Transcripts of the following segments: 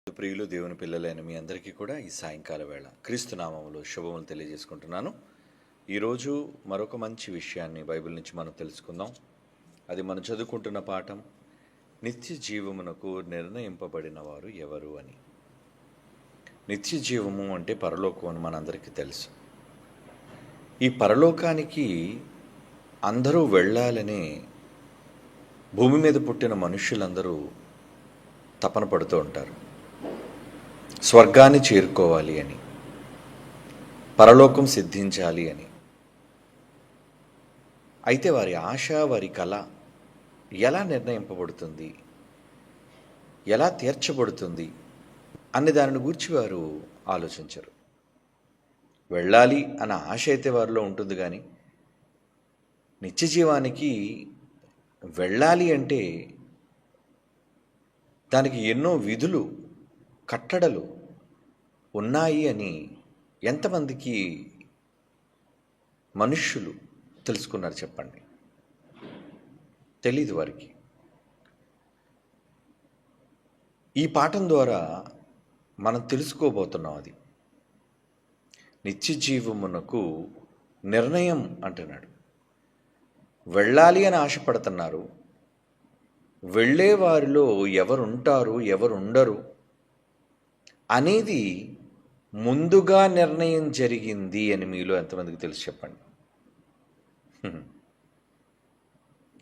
ప్రియులు దేవుని పిల్లలైన మీ అందరికీ కూడా ఈ సాయంకాల వేళ క్రీస్తు నామములో శుభములు తెలియజేసుకుంటున్నాను. ఈరోజు మరొక మంచి విషయాన్ని బైబిల్ నుంచి మనం తెలుసుకుందాం. అది మనం చదువుకుంటున్న పాఠం, నిత్య జీవమునకు నిర్ణయింపబడిన వారు ఎవరు అని. నిత్య జీవము అంటే పరలోకం అని మనందరికీ తెలుసు. ఈ పరలోకానికి అందరూ వెళ్ళాలని భూమి మీద పుట్టిన మనుష్యులందరూ తపన పడుతూ ఉంటారు. స్వర్గాన్ని చేరుకోవాలి అని, పరలోకం సిద్ధించాలి అని. అయితే వారి ఆశ, వారి కళ ఎలా నిర్ణయింపబడుతుంది, ఎలా తీర్చబడుతుంది అనే దానిని గురించి వారు ఆలోచించరు. వెళ్ళాలి అన్న ఆశ అయితే వారిలో ఉంటుంది, కానీ నిత్య జీవానికి వెళ్ళాలి అంటే దానికి ఎన్నో విధులు, కట్టడలు ఉన్నాయి అని ఎంతమందికి మనుష్యులు తెలుసుకున్నారు చెప్పండి? తెలీదు వారికి. ఈ పాఠం ద్వారా మనం తెలుసుకోబోతున్నాం. అది నిత్య జీవమునకు నిర్ణయం అంటున్నాడు. వెళ్ళాలి అని ఆశపడుతున్నారు. వెళ్ళే వారిలో ఎవరుంటారు, ఎవరుండరు అనేది ముందుగా నిర్ణయం జరిగింది అని మీలో ఎంతమందికి తెలుసు చెప్పండి?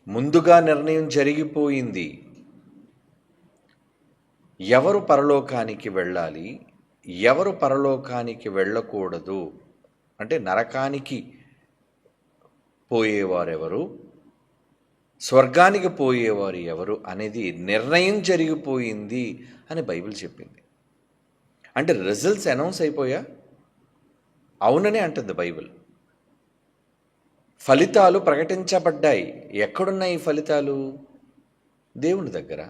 ముందుగా నిర్ణయం జరిగిపోయింది. ఎవరు పరలోకానికి వెళ్ళాలి, ఎవరు పరలోకానికి వెళ్ళకూడదు, అంటే నరకానికి పోయేవారెవరు, స్వర్గానికి పోయేవారు ఎవరు అనేది నిర్ణయం జరిగిపోయింది అని బైబిల్ చెప్పింది. అంటే రిజల్ట్స్ అనౌన్స్ అయిపోయా? అవుననే అంటుంది బైబిల్. ఫలితాలు ప్రకటించబడ్డాయి. ఎక్కడున్నాయి ఈ ఫలితాలు? దేవుని దగ్గర.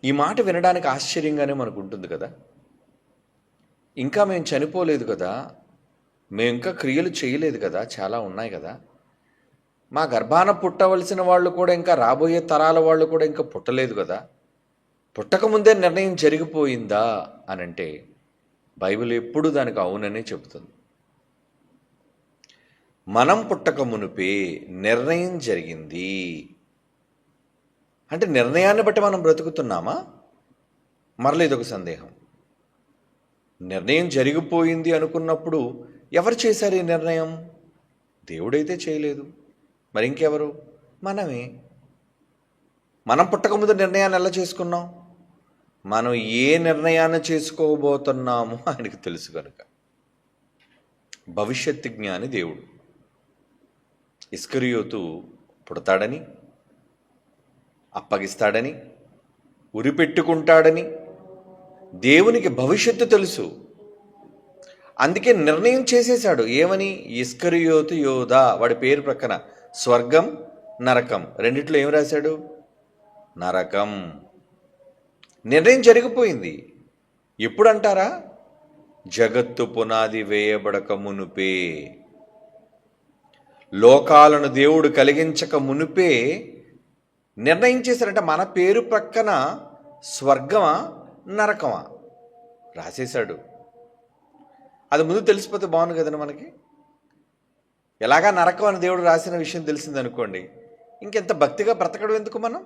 ఈ మాట వినడానికి ఆశ్చర్యంగానే మనకు ఉంటుంది కదా. ఇంకా మేము చనిపోలేదు కదా, మేము ఇంకా క్రియలు చేయలేదు కదా, చాలా ఉన్నాయి కదా, మా గర్భాన పుట్టవలసిన వాళ్ళు కూడా ఇంకా రాబోయే తరాల వాళ్ళు కూడా ఇంకా పుట్టలేదు కదా, పుట్టకముందే నిర్ణయం జరిగిపోయిందా అని అంటే బైబిల్ ఎప్పుడు దానికి అవుననే చెబుతుంది. మనం పుట్టక మునుపే నిర్ణయం జరిగింది. అంటే నిర్ణయాన్ని బట్టి మనం బ్రతుకుతున్నామా? మరలేదు ఒక సందేహం. నిర్ణయం జరిగిపోయింది అనుకున్నప్పుడు ఎవరు చేశారు ఈ నిర్ణయం? దేవుడైతే చేయలేదు, మరి ఇంకెవరు? మనమే. మనం పుట్టకముందు నిర్ణయాన్ని ఎలా చేసుకున్నాం? మనం ఏ నిర్ణయాన్ని చేసుకోబోతున్నామో ఆయనకు తెలుసు కనుక. భవిష్యత్తు జ్ఞాని దేవుడు. ఇస్కరియోతు పుడతాడని, అప్పగిస్తాడని, ఉరిపెట్టుకుంటాడని దేవునికి భవిష్యత్తు తెలుసు. అందుకే నిర్ణయం చేసేశాడు. ఏమని? ఇస్కరియోతు యోధా. వాడి పేరు ప్రక్కన స్వర్గం, నరకం రెండిట్లో ఏం రాశాడు? నరకం. నిర్ణయం జరిగిపోయింది. ఎప్పుడంటారా? జగత్తు పునాది వేయబడక మునుపే, లోకాలను దేవుడు కలిగించక మునుపే నిర్ణయం చేశారంటే మన పేరు ప్రక్కన స్వర్గమా, నరకమా రాసేశాడు. అది ముందు తెలిసిపోతే బాగుంది కదండి మనకి. ఎలాగా నరకం అని దేవుడు రాసిన విషయం తెలిసిందనుకోండి, ఇంకెంత భక్తిగా బ్రతకడం ఎందుకు మనం?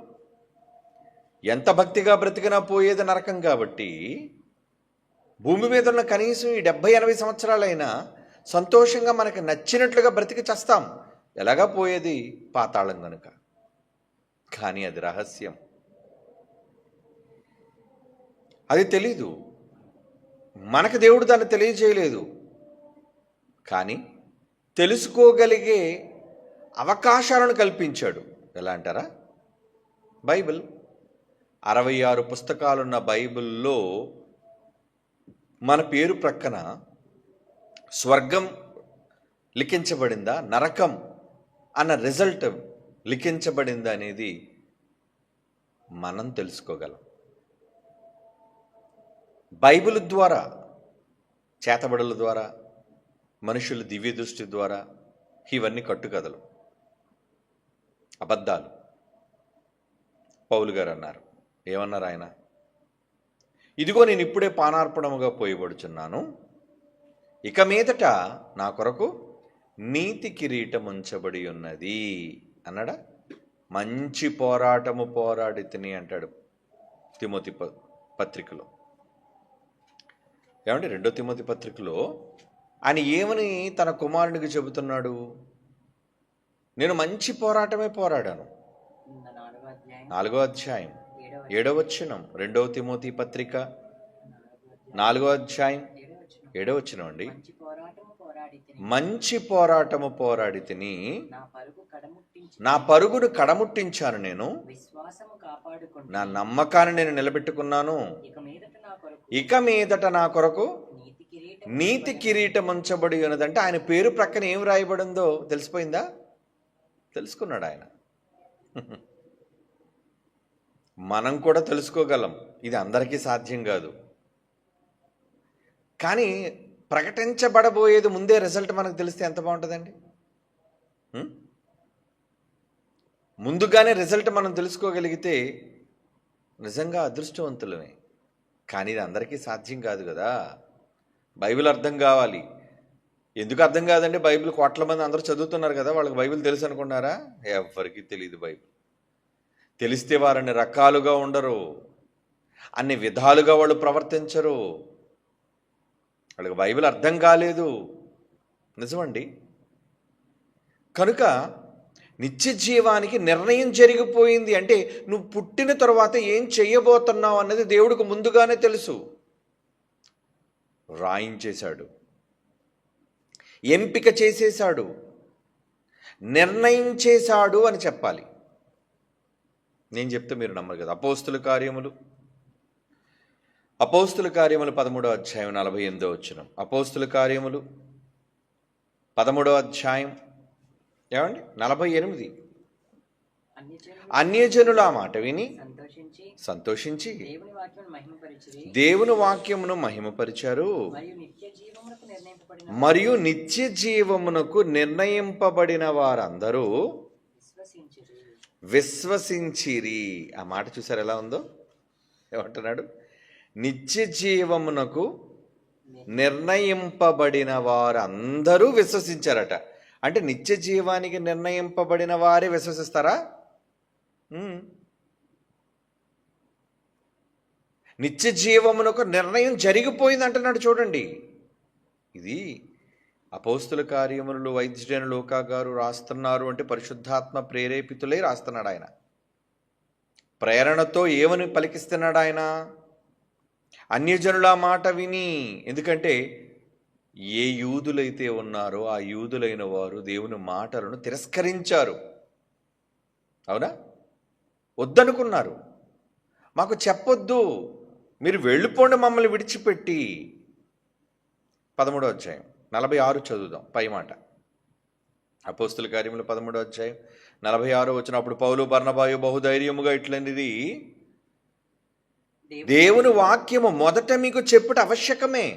ఎంత భక్తిగా బ్రతికినా పోయేది నరకం. కాబట్టి భూమి మీద ఉన్న కనీసం ఈ 70-80 సంవత్సరాలైనా సంతోషంగా మనకి నచ్చినట్లుగా బ్రతికి చేస్తాం. ఎలాగా పోయేది పాతాళం కనుక. కానీ అది రహస్యం, అది తెలీదు మనకు. దేవుడు దాన్ని తెలియజేయలేదు. కానీ తెలుసుకోగలిగే అవకాశాలను కల్పించాడు. ఎలా అంటారా? బైబిల్ 66 పుస్తకాలున్న బైబిల్లో మన పేరు ప్రక్కన స్వర్గం లిఖించబడిందా, నరకం అన్న రిజల్ట్ లిఖించబడిందా అనేది మనం తెలుసుకోగలం. బైబిల్ ద్వారా, చేతబడుల ద్వారా, మనుషుల దివ్య దృష్టి ద్వారా ఇవన్నీ కట్టుకథలు, అబద్ధాలు. పౌలు గారు అన్నారు, ఏమన్నారు ఆయన? ఇదిగో నేను ఇప్పుడే పానార్పణముగా పోయబడుచున్నాను, ఇక మీదట నా కొరకు నీతి కిరీటం ఉంచబడి ఉన్నది అన్నాడా? మంచి పోరాటము పోరాడి తిని అంటాడు తిమోతి పత్రికలో. ఏమంటే 2 తిమోతి పత్రికలో ఆయన ఏమని తన కుమారునికి చెబుతున్నాడు? నేను మంచి పోరాటమే పోరాడాను. 4వ అధ్యాయం 7వ వచనం, 2 తిమోతి పత్రిక 4వ అధ్యాయం 7వ వచనం అండి. మంచి పోరాటము పోరాడి తిని నా పరుగును కడముట్టించాను, నేను నా నమ్మకాన్ని నేను నిలబెట్టుకున్నాను, ఇక మీదట నా కొరకు నీతి కిరీటం ఉంచబడి ఉన్నదంటే ఆయన పేరు ప్రక్కన ఏం రాయబడిందో తెలిసిపోయిందా? తెలుసుకున్నాడు ఆయన. మనం కూడా తెలుసుకోగలం, ఇది అందరికీ సాధ్యం కాదు. కానీ ప్రకటించబడబోయేది ముందే రిజల్ట్ మనకు తెలిస్తే ఎంత బాగుంటుందండి. ముందుగానే రిజల్ట్ మనం తెలుసుకోగలిగితే నిజంగా అదృష్టవంతులమే. కానీ ఇది అందరికీ సాధ్యం కాదు కదా. బైబిల్ అర్థం కావాలి. ఎందుకు అర్థం కాదండి? బైబిల్ కోట్ల మంది అందరూ చదువుతున్నారు కదా, వాళ్ళకి బైబిల్ తెలుసు అనుకున్నారా? ఎవరికి తెలియదు. బైబిల్ తెలిస్తే వారు అన్ని రకాలుగా ఉండరు, అన్ని విధాలుగా వాళ్ళు ప్రవర్తించరు. వాళ్ళకి బైబిల్ అర్థం కాలేదు. నిజమండి. కనుక నిత్య జీవానికి నిర్ణయం జరిగిపోయింది. అంటే నువ్వు పుట్టిన తర్వాత ఏం చెయ్యబోతున్నావు అన్నది దేవుడికి ముందుగానే తెలుసు. రాయించేశాడు, ఎంపిక చేసేశాడు, నిర్ణయం చేశాడు అని చెప్పాలి. నేను చెప్తే మీరు నమ్మరు కదా. అపోస్తుల కార్యములు 13వ అధ్యాయం 48వ వచనం. అపోస్తుల కార్యములు 13వ అధ్యాయం ఏమండి 48. అన్యజనులు ఆ మాట విని సంతోషించి దేవుని వాక్యమును మహిమపరిచారు, మరియు నిత్య జీవమునకు నిర్ణయింపబడిన వారందరూ విశ్వసించిరి. ఆ మాట చూసారు ఎలా ఉందో? ఏమంటున్నాడు? నిత్య జీవమునకు నిర్ణయింపబడిన వారందరూ విశ్వసించారట. అంటే నిత్య జీవానికి నిర్ణయింపబడిన వారే విశ్వసిస్తారా? నిత్య జీవమునకు నిర్ణయం జరిగిపోయింది అంటున్నాడు. చూడండి, ఇది అపోస్తుల కార్యములు వైద్యుడైన లూకా గారు రాస్తున్నారు అంటే పరిశుద్ధాత్మ ప్రేరేపితులై రాస్తున్నాడు ఆయన. ప్రేరణతో ఏమని పలికిస్తున్నాడు ఆయన? అన్యజనుల మాట విని. ఎందుకంటే ఏ యూదులైతే ఉన్నారో ఆ యూదులైన వారు దేవుని మాటలను తిరస్కరించారు. అవునా? వద్దనుకున్నారు. మాకు చెప్పొద్దు, మీరు వెళ్ళిపోండి మమ్మల్ని విడిచిపెట్టి. 13వ అధ్యాయం 46 చదువుదాం పై మాట. అపోస్తుల కార్యములు 13వ అధ్యాయం 46 వచ్చినప్పుడు పౌలు బర్నబాయు బహుధైర్యముగా ఇట్లనిది, దేవుని వాక్యము మొదట మీకు చెప్పుట ఆవశ్యకమే.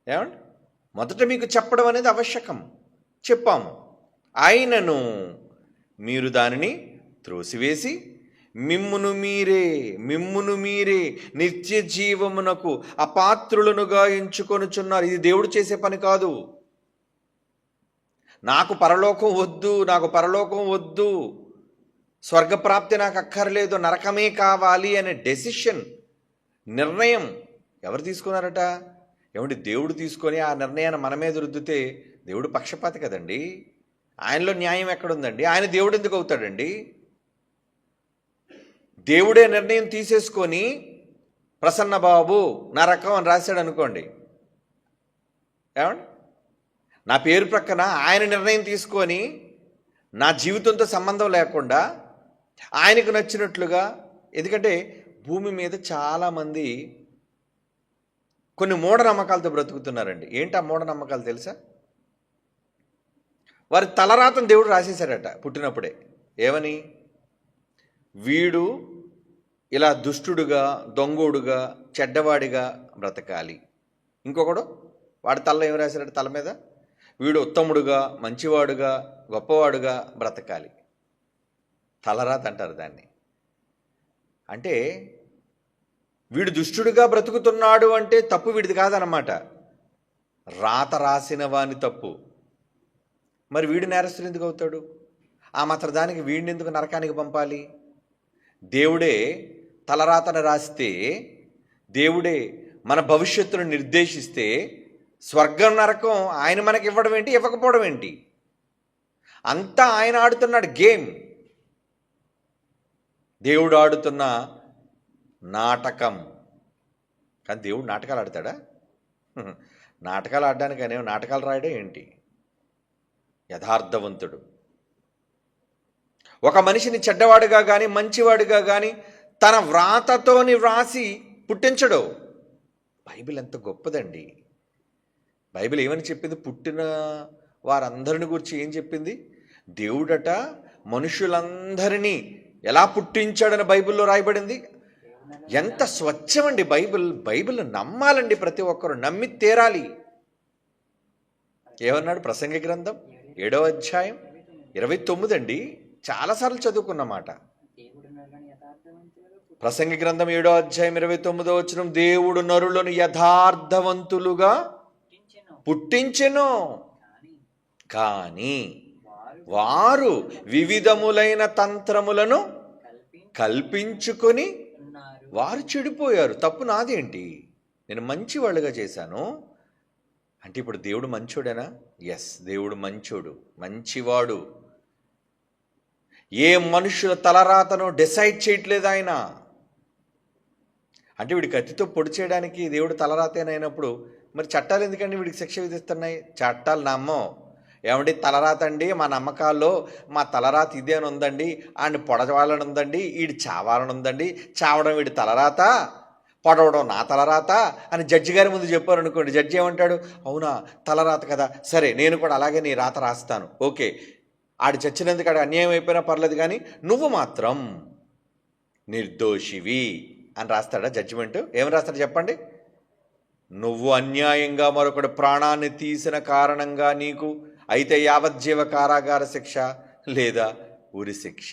ఏమండి? మొదట మీకు చెప్పడం అనేది ఆవశ్యకం. చెప్పాము. ఆయనను మీరు దానిని త్రోసివేసి మిమ్మును మీరే నిత్య జీవమునకు అపాత్రులనుగా ఎంచుకొనుచున్నారు. ఇది దేవుడు చేసే పని కాదు. నాకు పరలోకం వద్దు, స్వర్గప్రాప్తి నాకు అక్కర్లేదు, నరకమే కావాలి అనే డెసిషన్, నిర్ణయం ఎవరు తీసుకున్నారట? ఏమంటే దేవుడు తీసుకొని ఆ నిర్ణయాన్ని మన మీద రుద్దితే దేవుడు పక్షపాతి కదండి. ఆయనలో న్యాయం ఎక్కడుందండి? ఆయన దేవుడు ఎందుకు అవుతాడండి? దేవుడే నిర్ణయం తీసేసుకొని ప్రసన్న బాబు నరకం అని రాశాడు అనుకోండి, ఏమండి? నా పేరు ప్రక్కన ఆయన నిర్ణయం తీసుకొని నా జీవితంతో సంబంధం లేకుండా ఆయనకు నచ్చినట్లుగా. ఎందుకంటే భూమి మీద చాలామంది కొన్ని మూఢనమ్మకాలతో బ్రతుకుతున్నారండి. ఏంటి ఆ మూఢనమ్మకాలు తెలుసా? వారి తలరాతను దేవుడు రాసేశారట పుట్టినప్పుడే. ఏమని? వీడు ఇలా దుష్టుడుగా, దొంగోడుగా, చెడ్డవాడిగా బ్రతకాలి. ఇంకొకడు వాడి తలలో ఏం రాశారట? తల మీద వీడు ఉత్తముడుగా, మంచివాడుగా, గొప్పవాడుగా బ్రతకాలి. తలరాత అంటారు దాన్ని. అంటే వీడు దుష్టుడుగా బ్రతుకుతున్నాడు అంటే తప్పు వీడిది కాదనమాట, రాత రాసిన వాని తప్పు. మరి వీడు నేరస్తుడు ఎందుకు అవుతాడు? ఆ మాత్రం దానికి వీడిని ఎందుకు నరకానికి పంపాలి? దేవుడే తలరాతను రాస్తే, దేవుడే మన భవిష్యత్తును నిర్దేశిస్తే స్వర్గం నరకం ఆయన మనకి ఇవ్వడం ఏంటి, ఇవ్వకపోవడం ఏంటి? అంతా ఆయన ఆడుతున్నాడు గేమ్. దేవుడు ఆడుతున్న నాటకం. కానీ దేవుడు నాటకాలు ఆడతాడా? నాటకాలు ఆడడానికి అనేవి నాటకాలు రాయడం ఏంటి? యథార్థవంతుడు. ఒక మనిషిని చెడ్డవాడుగా కానీ మంచివాడుగా కానీ తన వ్రాతతోని వ్రాసి పుట్టించడు. బైబిల్ ఎంత గొప్పదండి. బైబిల్ ఏమని చెప్పింది? పుట్టిన వారందరిని గురించి ఏం చెప్పింది? దేవుడట మనుషులందరినీ ఎలా పుట్టించాడని బైబిల్లో రాయబడింది. ఎంత స్వచ్ఛమండి బైబిల్. బైబిల్ నమ్మాలండి, ప్రతి ఒక్కరు నమ్మి తీరాలి. ఏమన్నాడు? ప్రసంగి గ్రంథం 7వ అధ్యాయం 29 అండి. చాలాసార్లు చదువుకున్నమాట. ప్రసంగి గ్రంథం 7వ అధ్యాయం 29వ వచనం, దేవుడు నరులను యథార్థవంతులుగా పుట్టించెను, కానీ వారు వివిధములైన తంత్రములను కల్పించుకొని వారు చెడిపోయారు. తప్పు నాదేంటి? నేను మంచివాళ్ళుగా చేశాను అంటే ఇప్పుడు దేవుడు మంచోడేనా? ఎస్, దేవుడు మంచోడు, మంచివాడు. ఏ మనుషుల తలరాతను డిసైడ్ చేయట్లేదు ఆయన. అంటే వీడి కత్తితో పొడి చేయడానికి దేవుడు తలరాతేనైనప్పుడు మరి చట్టాలు ఎందుకండి వీడికి శిక్ష విధిస్తున్నాయి? చట్టాలు నమ్మం. ఏమండి, తలరాత అండి, మా నమ్మకాల్లో మా తలరాత ఇదే అని ఉందండి, ఆడిని పొడవాలని ఉందండి, వీడి చావాలని ఉందండి, చావడం వీడి తలరాత, పొడవడం నా తలరాత అని జడ్జి గారి ముందు చెప్పారు అనుకోండి. జడ్జి ఏమంటాడు? అవునా, తలరాత కదా, సరే నేను కూడా అలాగే నీ రాత రాస్తాను, ఓకే, ఆడు చచ్చినందుకు ఆడు అన్యాయం అయిపోయినా పర్లేదు, కానీ నువ్వు మాత్రం నిర్దోషివి అని రాస్తాడా జడ్జిమెంట్? ఏం రాస్తాడు చెప్పండి? నువ్వు అన్యాయంగా మరొకటి ప్రాణాన్ని తీసిన కారణంగా నీకు అయితే యావజ్జీవ కారాగార శిక్ష లేదా ఉరి శిక్ష.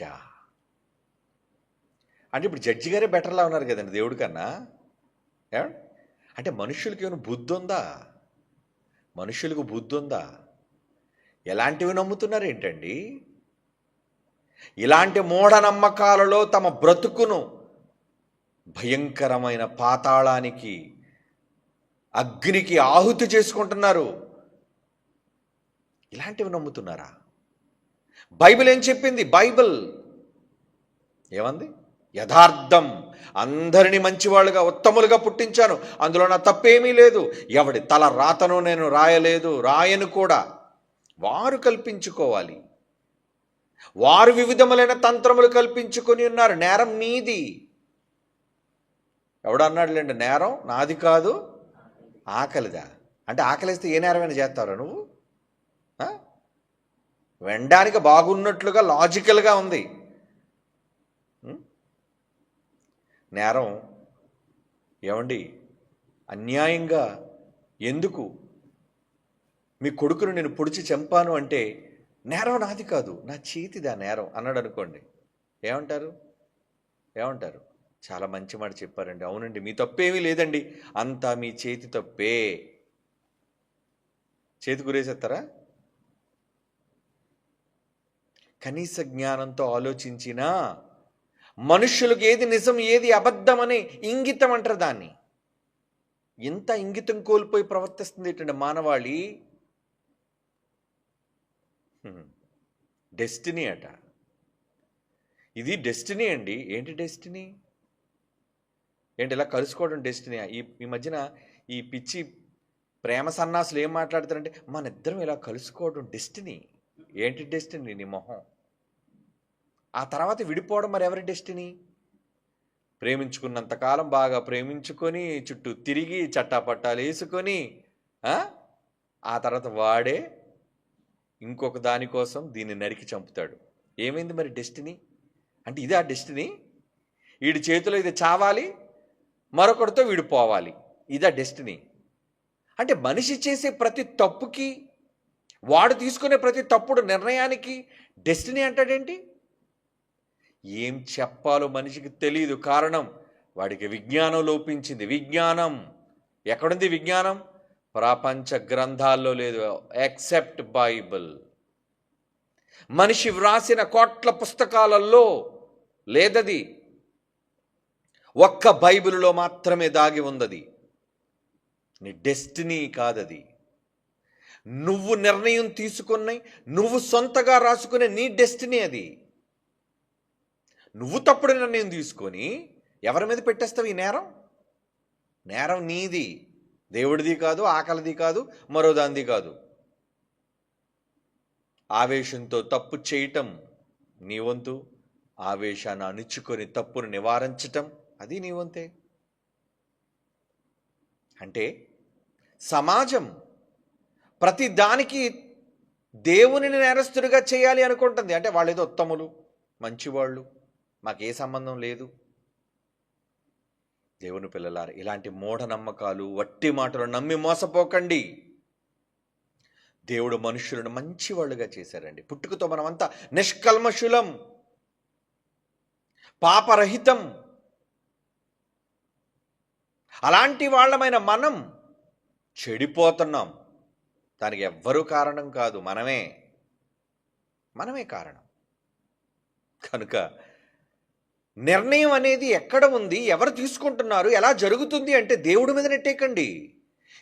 అంటే ఇప్పుడు జడ్జి గారే బెటర్లా ఉన్నారు కదండి దేవుడి కన్నా. అంటే మనుషులకి ఏమైనా బుద్ధి ఉందా? మనుషులకు బుద్ధి ఉందా? ఎలాంటివి నమ్ముతున్నారు ఏంటండి? ఇలాంటి మూఢనమ్మకాలలో తమ బ్రతుకును భయంకరమైన పాతాళానికి, అగ్నికి ఆహుతి చేసుకుంటున్నారు. ఇలాంటివి నమ్ముతున్నారా? బైబిల్ ఏం చెప్పింది? బైబిల్ ఏమంది? యథార్థం, అందరినీ మంచివాళ్ళుగా ఉత్తములుగా పుట్టించాను, అందులో నా తప్పేమీ లేదు, ఎవడి తల రాతను నేను రాయలేదు, రాయను కూడా. వారు కల్పించుకోవాలి, వారు వివిధములైన తంత్రములు కల్పించుకొని ఉన్నారు. నేరం నీది. ఎవడన్నాడులేండి నేరం నాది కాదు ఆకలిదా? అంటే ఆకలిస్తే ఏ నేరమైనా చేస్తారా నువ్వు? వినడానికి బాగున్నట్లుగా లాజికల్గా ఉంది. నేరం ఏమండి అన్యాయంగా ఎందుకు మీ కొడుకును నేను పొడిచి చంపాను అంటే నేరం నాది కాదు, నా చేతిదా నేరం అన్నాడు అనుకోండి, ఏమంటారు? ఏమంటారు? చాలా మంచి మాట చెప్పారండి. అవునండి, మీ తప్పేమీ లేదండి, అంతా మీ చేతి తప్పే. చేతి గురేసేస్తారా? కనీస జ్ఞానంతో ఆలోచించినా మనుష్యులకు ఏది నిజం ఏది అబద్ధమని ఇంగితం అంటారు దాన్ని. ఎంత ఇంగితం కోల్పోయి ప్రవర్తిస్తుంది ఏంటంటే మానవాళి. డెస్టినీ అట, ఇది డెస్టినీ అండి. ఏంటి డెస్టినీ? ఏంటి ఇలా కలుసుకోవడం డెస్టినీ? ఈ మధ్యన ఈ పిచ్చి ప్రేమ సన్నాసులు ఏం మాట్లాడతారంటే మన ఇద్దరం ఇలా కలుసుకోవడం డెస్టినీ. ఏంటి డెస్టినీ? నీ మొహం. ఆ తర్వాత విడిపోవడం మరి ఎవరి డెస్టినీ? ప్రేమించుకున్నంతకాలం బాగా ప్రేమించుకొని చుట్టూ తిరిగి చట్టాపట్టాలు వేసుకొని ఆ తర్వాత వాడే ఇంకొక దానికోసం దీన్ని నరికి చంపుతాడు. ఏమైంది మరి డెస్టినీ? అంటే ఇదే ఆ డెస్టినీ? వీడి చేతిలో ఇది చావాలి, మరొకరితో వీడు పోవాలి, ఇదా డెస్టినీ? అంటే మనిషి చేసే ప్రతి తప్పుకి, వాడు తీసుకునే ప్రతి తప్పుడు నిర్ణయానికి డెస్టినీ అంటాడేంటి? ఏం చెప్పాలో మనిషికి తెలియదు. కారణం, వాడికి విజ్ఞానం లోపించింది. విజ్ఞానం ఎక్కడుంది? విజ్ఞానం ప్రపంచ గ్రంథాల్లో లేదు, ఎక్సెప్ట్ బైబిల్. మనిషి వ్రాసిన కోట్ల పుస్తకాలలో లేదది, ఒక్క బైబిల్లో మాత్రమే దాగి ఉందది. నీ డెస్టినీ కాదది. నువ్వు నిర్ణయం తీసుకున్నాయి, నువ్వు సొంతగా రాసుకునే నీ డెస్టినీ అది. నువ్వు తప్పుడు నిర్ణయం తీసుకొని ఎవరి మీద పెట్టేస్తావు ఈ నేరం? నేరం నీది, దేవుడిది కాదు, ఆకలిది కాదు, మరో దానిది కాదు. ఆవేశంతో తప్పు చేయటం నీ వంతు, ఆవేశాన్ని అణుచుకొని తప్పును నివారించటం అది నీ వంతే. అంటే సమాజం ప్రతి దానికి దేవునిని నేరస్తుడిగా చేయాలి అనుకుంటుంది. అంటే వాళ్ళు ఏదో ఉత్తములు, మంచివాళ్ళు, మాకే సంబంధం లేదు. దేవుని పిల్లలారా, ఇలాంటి మూఢనమ్మకాలు, వట్టి మాటలు నమ్మి మోసపోకండి. దేవుడు మనుషులను మంచివాళ్ళుగా చేశారండి. పుట్టుకతో మనమంతా నిష్కల్మషులం, పాపరహితం. అలాంటి వాళ్ళమైన మనం చెడిపోతున్నాం. దానికి ఎవ్వరూ కారణం కాదు, మనమే కారణం. కనుక నిర్ణయం అనేది ఎక్కడ ఉంది, ఎవరు తీసుకుంటున్నారు, ఎలా జరుగుతుంది అంటే దేవుడి మీద నెట్టేకండి.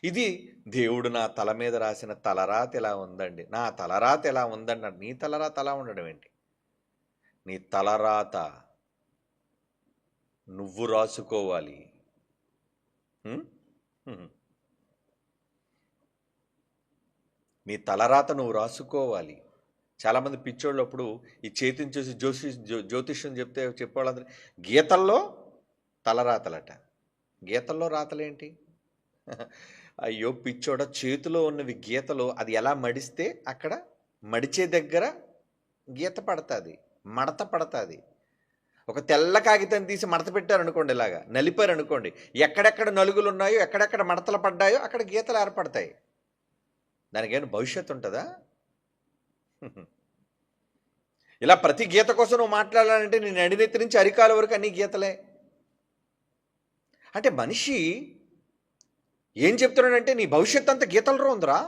ఇది దేవుడు నా తల మీద రాసిన తలరాత ఎలా ఉందండి, నా తలరాత ఎలా ఉందండి. నీ తలరాత అలా ఉండడం ఏంటి? నీ తలరాత నువ్వు రాసుకోవాలి. నీ తలరాత నువ్వు రాసుకోవాలి. చాలామంది పిచ్చోళ్ళు అప్పుడు ఈ చేతిని చూసి జ్యోతిష్యం చెప్పేవాళ్ళందరూ గీతల్లో తలరాతలట. గీతల్లో రాతలేంటి? అయ్యో పిచ్చోడ, చేతిలో ఉన్నవి గీతలు, అది ఎలా మడిస్తే అక్కడ మడిచే దగ్గర గీత పడుతుంది, మడత పడుతుంది. ఒక తెల్ల కాగితం తీసి మడత పెట్టారనుకోండి, ఇలాగా నలిపారనుకోండి, ఎక్కడెక్కడ నలుగులు ఉన్నాయో, ఎక్కడెక్కడ మడతలు పడ్డాయో అక్కడ గీతలు ఏర్పడతాయి. దానికేమైనా భవిష్యత్తు ఉంటుందా? ఇలా ప్రతి గీత కోసం నువ్వు మాట్లాడాలంటే నేను నడినెత్తి నుంచి అరికాల వరకు అన్ని గీతలే. అంటే మనిషి ఏం చెప్తున్నాడంటే, నీ భవిష్యత్తు అంతా గీతల్లో ఉందరా,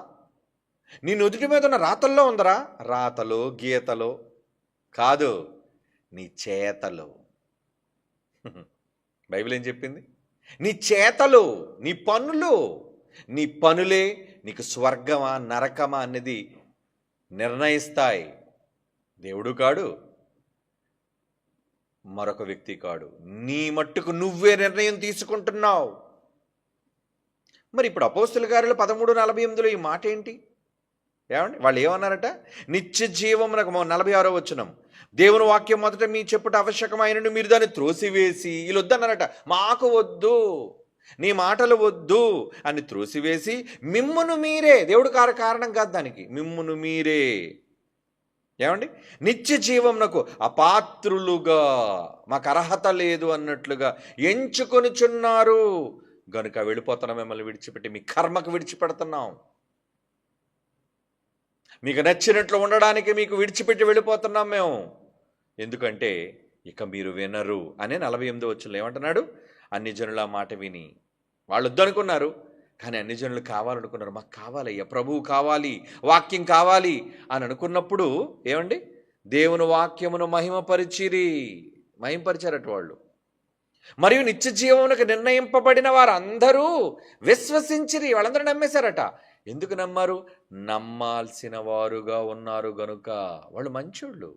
నీ నుదుటి మీద ఉన్న రాతల్లో ఉందరా. రాతలో గీతలో కాదు, నీ చేతలో. బైబిల్ ఏం చెప్పింది? నీ చేతలు, నీ పనులే నీకు స్వర్గమా నరకమా అనేది నిర్ణయిస్తాయి. దేవుడు కాడు, మరొక వ్యక్తి కాడు, నీ మట్టుకు నువ్వే నిర్ణయం తీసుకుంటున్నావు. మరి ఇప్పుడు అపోస్తుల కార్యాలు 13:48 ఈ మాట ఏంటి? ఏమండి వాళ్ళు ఏమన్నారట? నిత్య జీవమునకు 46వ వచనం, దేవుని వాక్యం మొదట మీ చెప్పుట ఆవశ్యకమైన మీరు దాన్ని త్రోసివేసి, వీళ్ళు వద్దన్నారట, మాకు వద్దు, నీ మాటలు వద్దు అని త్రోసివేసి మిమ్మును మీరే, దేవుడు కారణం కాదు దానికి, మిమ్మును మీరే ఏమండి నిత్య జీవమునకు అపాత్రులుగా, మాకు అర్హత లేదు అన్నట్లుగా ఎంచుకొనిచున్నారు గనుక వెళ్ళిపోతున్నాం, మిమ్మల్ని విడిచిపెట్టి మీ కర్మకు విడిచిపెడుతున్నాం, మీకు నచ్చినట్లు ఉండడానికి మీకు విడిచిపెట్టి వెళ్ళిపోతున్నాం మేము. ఎందుకంటే ఇక మీరు వినరు అని 48వ వచనంలో ఏమంటున్నాడు? అన్ని జనుల మాట విని, వాళ్ళు వద్దనుకున్నారు కానీ అన్ని జనులు కావాలనుకున్నారు. మాకు కావాలయ్యా, ప్రభువు కావాలి, వాక్యం కావాలి అని అనుకున్నప్పుడు ఏమండి దేవుని వాక్యమును మహిమపరిచారట వాళ్ళు. మరియు నిత్య జీవమునకు నిర్ణయింపబడిన వారందరూ విశ్వసించిరి, వాళ్ళందరూ నమ్మేశారట. ఎందుకు నమ్మారు? నమ్మాల్సిన వారుగా ఉన్నారు గనుక. వాళ్ళు మంచోళ్ళు,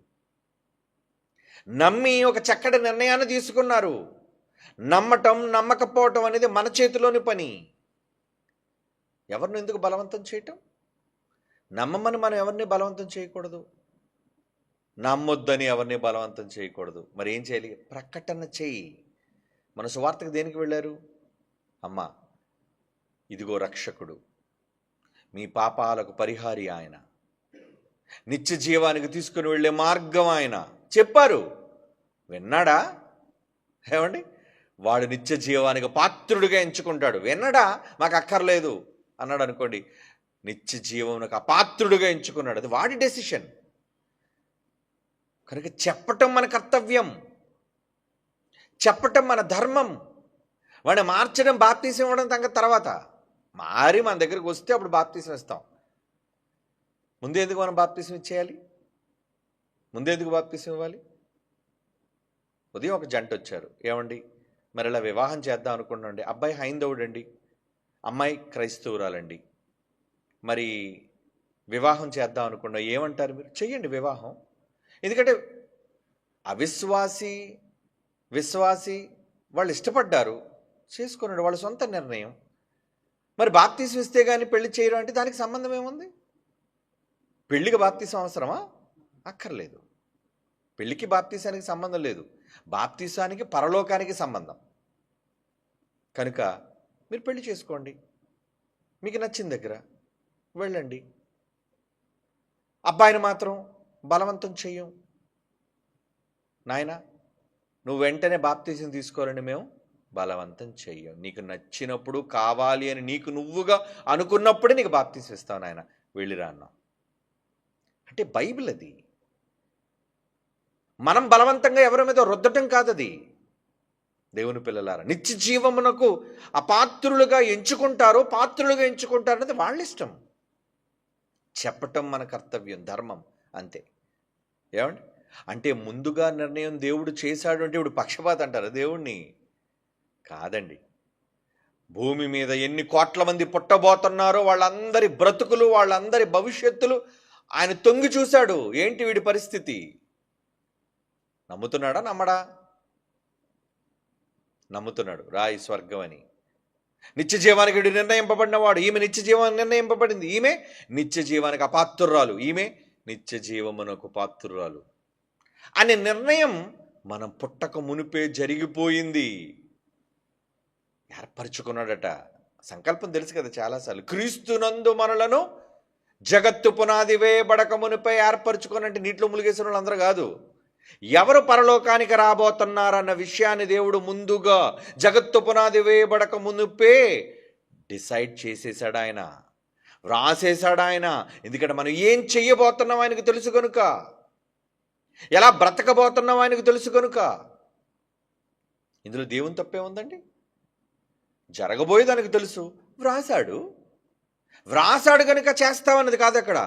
నమ్మి ఒక చక్కటి నిర్ణయాన్ని తీసుకున్నారు. నమ్మటం నమ్మకపోవటం అనేది మన చేతిలోని పని. ఎవరిని ఎందుకు బలవంతం చేయటం? నమ్మమని మనం ఎవరిని బలవంతం చేయకూడదు, నమ్మొద్దని ఎవరిని బలవంతం చేయకూడదు. మరి ఏం చేయాలి? ప్రకటన చేయి. మన సువార్తకు దేనికి వెళ్ళారు? అమ్మా ఇదిగో రక్షకుడు, మీ పాపాలకు పరిహారి ఆయన, నిత్య జీవానికి తీసుకుని వెళ్ళే మార్గం ఆయన చెప్పారు. విన్నాడా? ఏమండి వాడు నిత్య జీవానికి పాత్రుడిగా ఎంచుకుంటాడు. విన్నాడా? మాకు అక్కర్లేదు అన్నాడు అనుకోండి, నిత్య జీవమునకు అపాత్రుడిగా ఎంచుకున్నాడు. అది వాడి డెసిషన్. కనుక చెప్పటం మన కర్తవ్యం. చెప్పటం మన ధర్మం. వాడిని మార్చడం, బాప్తీసం ఇవ్వడం సంగతి తర్వాత. మారి మన దగ్గరికి వస్తే అప్పుడు బాప్తీసం ఇస్తాం. ముందే ఎందుకు మనం బాప్తీసం ఇచ్చేయాలి? ముందే ఎందుకు బాప్తీసం ఇవ్వాలి? ఉదయం ఒక జంట వచ్చారు. ఏమండి మరి ఇలా వివాహం చేద్దాం అనుకున్నాండి. అబ్బాయి హైందవుడండి, అమ్మాయి క్రైస్తవురాలండి. మరి వివాహం చేద్దాం అనుకున్నా, ఏమంటారు మీరు? చెయ్యండి వివాహం. ఎందుకంటే అవిశ్వాసి విశ్వాసి వాళ్ళు ఇష్టపడ్డారు, చేసుకున్నాడు, వాళ్ళ సొంత నిర్ణయం. మరి బాప్తీసం ఇస్తే కానీ పెళ్లి చేయరు అంటే దానికి సంబంధం ఏముంది? పెళ్లికి బాప్తీసం అవసరమా? అక్కర్లేదు. పెళ్లికి బాప్తీసానికి సంబంధం లేదు. బాప్తీసానికి పరలోకానికి సంబంధం. కనుక మీరు పెళ్లి చేసుకోండి, మీకు నచ్చిన దగ్గర వెళ్ళండి. అబ్బాయిని మాత్రం బలవంతం చెయ్యం. నాయన నువ్వు వెంటనే బాప్తీసం తీసుకోవాలని మేము బలవంతం చెయ్యం. నీకు నచ్చినప్పుడు, కావాలి అని నీకు నువ్వుగా అనుకున్నప్పుడే నీకు బాప్తీసం ఇస్తావు నాయన, వెళ్ళిరా అన్నాం. అంటే బైబిల్ అది. మనం బలవంతంగా ఎవరి మీద రుద్దటం కాదది. దేవుని పిల్లలారా, నిత్య జీవమునకు అపాత్రులుగా ఎంచుకుంటారో పాత్రులుగా ఎంచుకుంటారు అనేది వాళ్ళ ఇష్టం. చెప్పటం మన కర్తవ్యం, ధర్మం, అంతే. ఏమండి అంటే ముందుగా నిర్ణయం దేవుడు చేశాడు అంటే ఇప్పుడు పక్షపాతం అంటారు దేవుణ్ణి? కాదండి. భూమి మీద ఎన్ని కోట్ల మంది పుట్టబోతున్నారో వాళ్ళందరి బ్రతుకులు, వాళ్ళందరి భవిష్యత్తులు ఆయన తొంగి చూశాడు. ఏంటి వీడి పరిస్థితి? నమ్ముతున్నాడా? నమ్మడా? నమ్ముతున్నాడు. రాయి స్వర్గం అని. నిత్య జీవానికి వీడు నిర్ణయింపబడినవాడు. ఈమె నిత్య జీవానికి నిర్ణయింపబడింది. ఈమె నిత్య జీవానికి అపాత్రురాలు, ఈమె నిత్య జీవమునకు పాత్రురాలు అనే నిర్ణయం మనం పుట్టక మునిపే జరిగిపోయింది. ఏర్పరచుకున్నాడట. సంకల్పం తెలుసు కదా చాలాసార్లు. క్రీస్తునందు మనలను జగత్తు పునాది వేయబడక మునిపై ఏర్పరచుకున్నట్టు. నీటిలో ములిగేసిన వాళ్ళు అందరూ కాదు. ఎవరు పరలోకానికి రాబోతున్నారన్న విషయాన్ని దేవుడు ముందుగా జగత్తు పునాది వేయబడక మునిపే డిసైడ్ చేసేసాడు ఆయన, వ్రాసేశాడు ఆయన. ఎందుకంటే మనం ఏం చెయ్యబోతున్నాం ఆయనకు తెలుసు కనుక, ఎలా బ్రతకబోతున్నాం ఆయనకు తెలుసు కనుక. ఇందులో దేవుని తప్పే ఉందండి? జరగబోయేదానికి తెలుసు, వ్రాసాడు కనుక చేస్తామన్నది కాదు అక్కడ.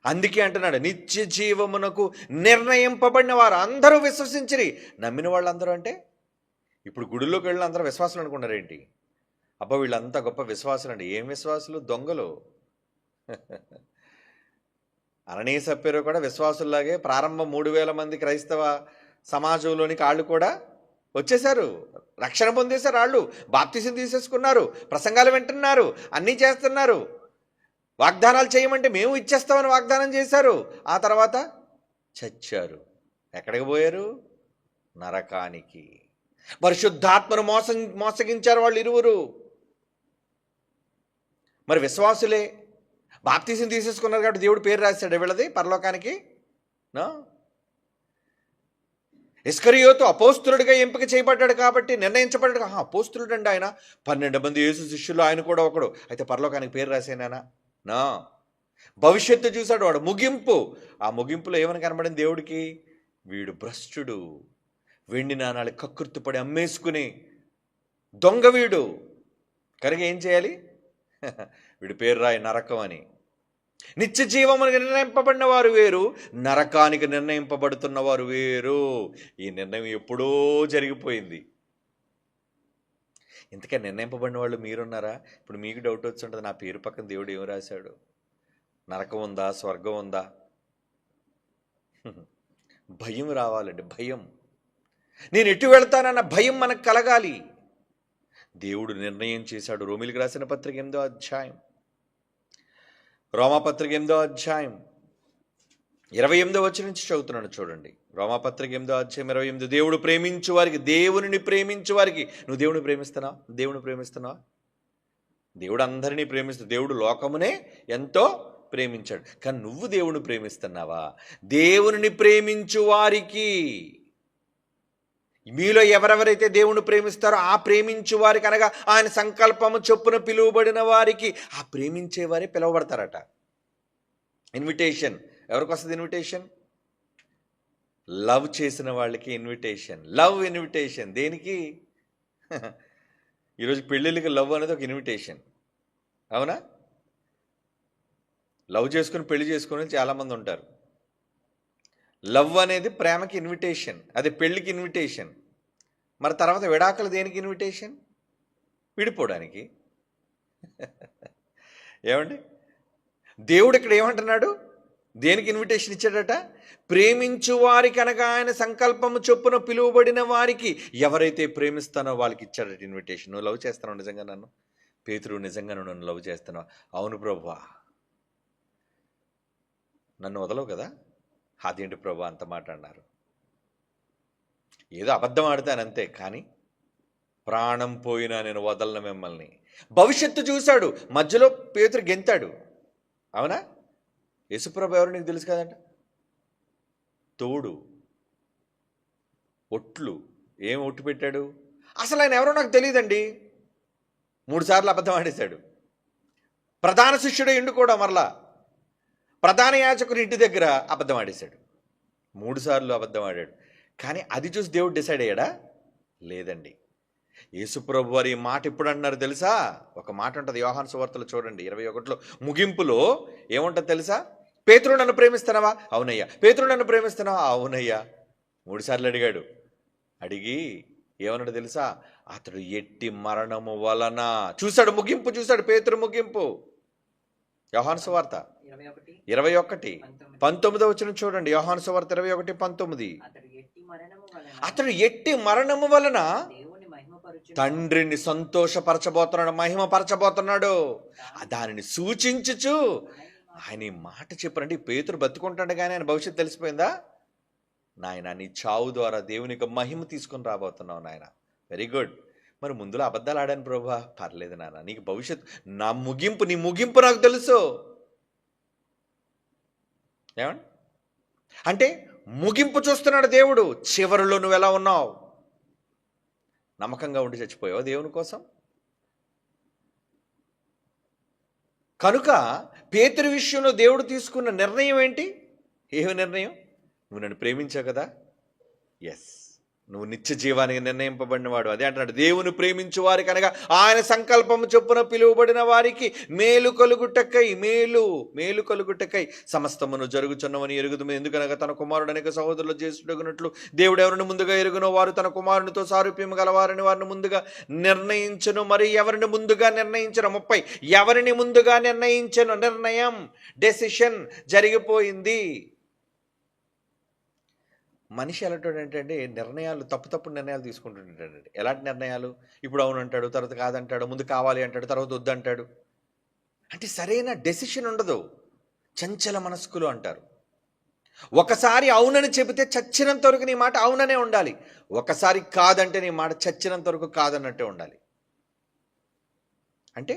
అందుకే అంటున్నాడు, నిత్య జీవమునకు నిర్ణయింపబడిన వారు అందరూ విశ్వసించిరి. నమ్మిన వాళ్ళందరూ అంటే ఇప్పుడు గుడిలోకి వెళ్ళిన అందరూ విశ్వాసులు అనుకున్నారేంటి? అబ్బా వీళ్ళంతా గొప్ప విశ్వాసులు అండి. ఏం విశ్వాసులు? దొంగలు. అననీయ సప్పీరు కూడా విశ్వాసుల్లాగే ప్రారంభం 3000 మంది క్రైస్తవ సమాజంలోనికి వాళ్ళు కూడా వచ్చేశారు, రక్షణ పొందేశారు. వాళ్ళు బాప్తిసం తీసేసుకున్నారు, ప్రసంగాలు వింటున్నారు, అన్నీ చేస్తున్నారు. వాగ్దానాలు చేయమంటే మేము ఇచ్చేస్తామని వాగ్దానం చేశారు. ఆ తర్వాత చచ్చారు. ఎక్కడికి పోయారు? నరకానికి. పరిశుద్ధాత్మను మోసగించారు వాళ్ళు ఇరువురు. మరి విశ్వాసులే బాప్తిసం తీసేసుకున్నారు కాబట్టి దేవుడు పేరు రాశాడు వీళ్ళది పరలోకానికి. ఇస్కరియోతు అపోస్తులుడిగా ఎంపిక చేయబడ్డాడు కాబట్టి, నిర్ణయించబడ్డాడు. అపోస్తులుడు అండి ఆయన, 12 మంది యేసు శిష్యులు, ఆయన కూడా ఒకడు. అయితే పరలోకానికి పేరు రాసేనా? నా భవిష్యత్తు చూశాడు వాడు. ముగింపు, ఆ ముగింపులో ఏమని కనబడింది దేవుడికి? వీడు భ్రష్టుడు, వెండి నాణాలు కక్కుర్తిపడి అమ్మేసుకుని దొంగ వీడు. కనుక ఏం చేయాలి? వీడి పేరు రాయి నరకం అని. నిత్య జీవమునికి నిర్ణయింపబడిన వారు వేరు, నరకానికి నిర్ణయింపబడుతున్న వారు వేరు. ఈ నిర్ణయం ఎప్పుడో జరిగిపోయింది. ఇంతకే నిర్ణయింపబడిన వాళ్ళు మీరున్నారా? ఇప్పుడు మీకు డౌట్ వచ్చి ఉంటుంది, నా పేరు పక్కన దేవుడు ఏం రాశాడు? నరకం ఉందా, స్వర్గం ఉందా? భయం రావాలండి, భయం. నేను ఎటు వెళ్తానన్న భయం మనకు కలగాలి. దేవుడు నిర్ణయం చేశాడు. రోమిలికి రాసిన పత్రిక 8వ అధ్యాయం, రోమాపత్రిక 8వ అధ్యాయం 28వ వచనం నుంచి చదువుతున్నాను చూడండి. రోమాపత్రిక 8వ అధ్యాయం 28. దేవుడు ప్రేమించు వారికి, దేవుని ప్రేమించు వారికి. నువ్వు దేవుని ప్రేమిస్తున్నావా? దేవుని ప్రేమిస్తున్నావా? దేవుడు అందరినీ ప్రేమిస్తాడు. దేవుడు లోకమునే ఎంతో ప్రేమించాడు. కానీ నువ్వు దేవుని ప్రేమిస్తున్నావా? దేవుని ప్రేమించు వారికి, మీలో ఎవరెవరైతే దేవుని ప్రేమిస్తారో ఆ ప్రేమించు వారికి, అనగా ఆయన సంకల్పము చొప్పున పిలువబడిన వారికి, ఆ ప్రేమించే వారే పిలువబడతారట. ఇన్విటేషన్ ఎవరికి వస్తుంది? ఇన్విటేషన్ లవ్ చేసిన వాళ్ళకి ఇన్విటేషన్. లవ్ ఇన్విటేషన్ దేనికి? ఈరోజు పెళ్ళిళ్ళకి లవ్ అనేది ఒక ఇన్విటేషన్. అవునా? లవ్ చేసుకుని పెళ్లి చేసుకుని చాలామంది ఉంటారు. లవ్ అనేది ప్రేమకి ఇన్విటేషన్, అది పెళ్ళికి ఇన్విటేషన్. మరి తర్వాత విడాకులు దేనికి ఇన్విటేషన్? విడిపోవడానికి. ఏమండి, దేవుడు ఇక్కడ ఏమంటున్నాడు? దేనికి ఇన్విటేషన్ ఇచ్చాడట? ప్రేమించు వారికి అనగా ఆయన సంకల్పము చొప్పున పిలువబడిన వారికి, ఎవరైతే ప్రేమిస్తానో వాళ్ళకి ఇచ్చాడట ఇన్విటేషన్. నువ్వు లవ్ చేస్తున్నావు నిజంగా నన్ను? పేతురు, నిజంగా నువ్వు నన్ను లవ్ చేస్తున్నావు? అవును ప్రభువా. నన్ను వదలవు కదా? అదేంటి ప్రభు అంత మాట అన్నారు? ఏదో అబద్ధం ఆడతానంతే, కానీ ప్రాణం పోయినా నేను వదలను మిమ్మల్ని. భవిష్యత్తు చూశాడు, మధ్యలో పేతురు గెంతాడు. అవునా? యేసుప్రభు ఎవరు నీకు తెలుసు కదంట? తోడు, ఒట్లు. ఏం ఒట్టు పెట్టాడు? అసలు ఆయన ఎవరో నాకు తెలియదండి. 3 సార్లు అబద్ధం ఆడేశాడు. ప్రధాన శిష్యుడు ఎండు కూడా మరలా ప్రధాన యాజకుని ఇంటి దగ్గర అబద్ధం ఆడేశాడు. 3 సార్లు అబద్ధం ఆడాడు. కానీ అది చూసి దేవుడు డిసైడ్ అయ్యాడా? లేదండి. యేసుప్రభు వారు ఈ మాట ఎప్పుడు అన్నారు తెలుసా? ఒక మాట ఉంటుంది యోహాను సువార్తలో చూడండి 21లో ముగింపులో ఏముంటుంది తెలుసా? పేతురు నన్ను ప్రేమిస్తున్నావా? అవునయ్యా. పేతురు నన్ను ప్రేమిస్తున్నావా? అవునయ్యా. 3 సార్లు అడిగాడు. అడిగి ఏమన్నాడు తెలుసా? అతడు ఎట్టి మరణము వలన చూశాడు, ముగింపు చూశాడు. పేతురు ముగింపు యోహాను సువార్త 21:19 చూడండి. యోహాను సువార్త 21:19. అతడు ఎట్టి మరణము వలన తండ్రిని సంతోషపరచబోతున్నాడు, మహిమపరచబోతున్నాడు. దానిని సూచించుచు ఆయన ఈ మాట చెప్పారంటే పేతురు బతుకుంటాడు, కానీ ఆయన భవిష్యత్తు తెలిసిపోయిందా? నాయన, నీ చావు ద్వారా దేవునికి మహిమ తీసుకొని రాబోతున్నావు నాయన. Very good. మరి ముందులో అబద్ధాలు ఆడాను ప్రభా, పర్లేదు నాన్న, నీకు భవిష్యత్తు, నా ముగింపు, నీ ముగింపు నాకు తెలుసు. ఏమండి అంటే ముగింపు చూస్తున్నాడు దేవుడు. చివరిలో నువ్వు ఎలా ఉన్నావు? నమ్మకంగా ఉండి చచ్చిపోయావు దేవుని కోసం? కనుక పేతురు విషయంలో దేవుడు తీసుకున్న నిర్ణయం ఏంటి? ఏమి నిర్ణయం? నువ్వు నన్ను ప్రేమించావు కదా, ఎస్, నువ్వు నిత్య జీవానికి నిర్ణయింపబడిన వాడు. అదే అంటున్నాడు, దేవుని ప్రేమించు వారికి అనగా ఆయన సంకల్పము చొప్పున పిలువబడిన వారికి మేలు కలుగుటకై, మేలు కలుగుటకై సమస్తమును జరుగుచున్నవని ఎరుగుదుము. ఎందుకనగా తన కుమారుడు అనేక సహోదరులు చేసుడగునట్లు దేవుడు ఎవరిని ముందుగా ఎరుగునో వారు తన కుమారునితో సారూప్యం గలవారని వారిని ముందుగా నిర్ణయించను. మరి ఎవరిని ముందుగా నిర్ణయించను? 30. ఎవరిని ముందుగా నిర్ణయించను? నిర్ణయం, డెసిషన్ జరిగిపోయింది. మనిషి ఎలాంటి ఏంటంటే నిర్ణయాలు, తప్పు నిర్ణయాలు తీసుకుంటుంటాడండి. ఎలాంటి నిర్ణయాలు? ఇప్పుడు అవును అంటాడు, తర్వాత కాదంటాడు, ముందు కావాలి అంటాడు, తర్వాత వద్దంటాడు. అంటే సరైన డెసిషన్ ఉండదు. చంచల మనస్కులు అంటారు. ఒకసారి అవునని చెబితే చచ్చినంత వరకు నీ మాట అవుననే ఉండాలి. ఒకసారి కాదంటే నీ మాట చచ్చినంత వరకు కాదన్నట్టే ఉండాలి. అంటే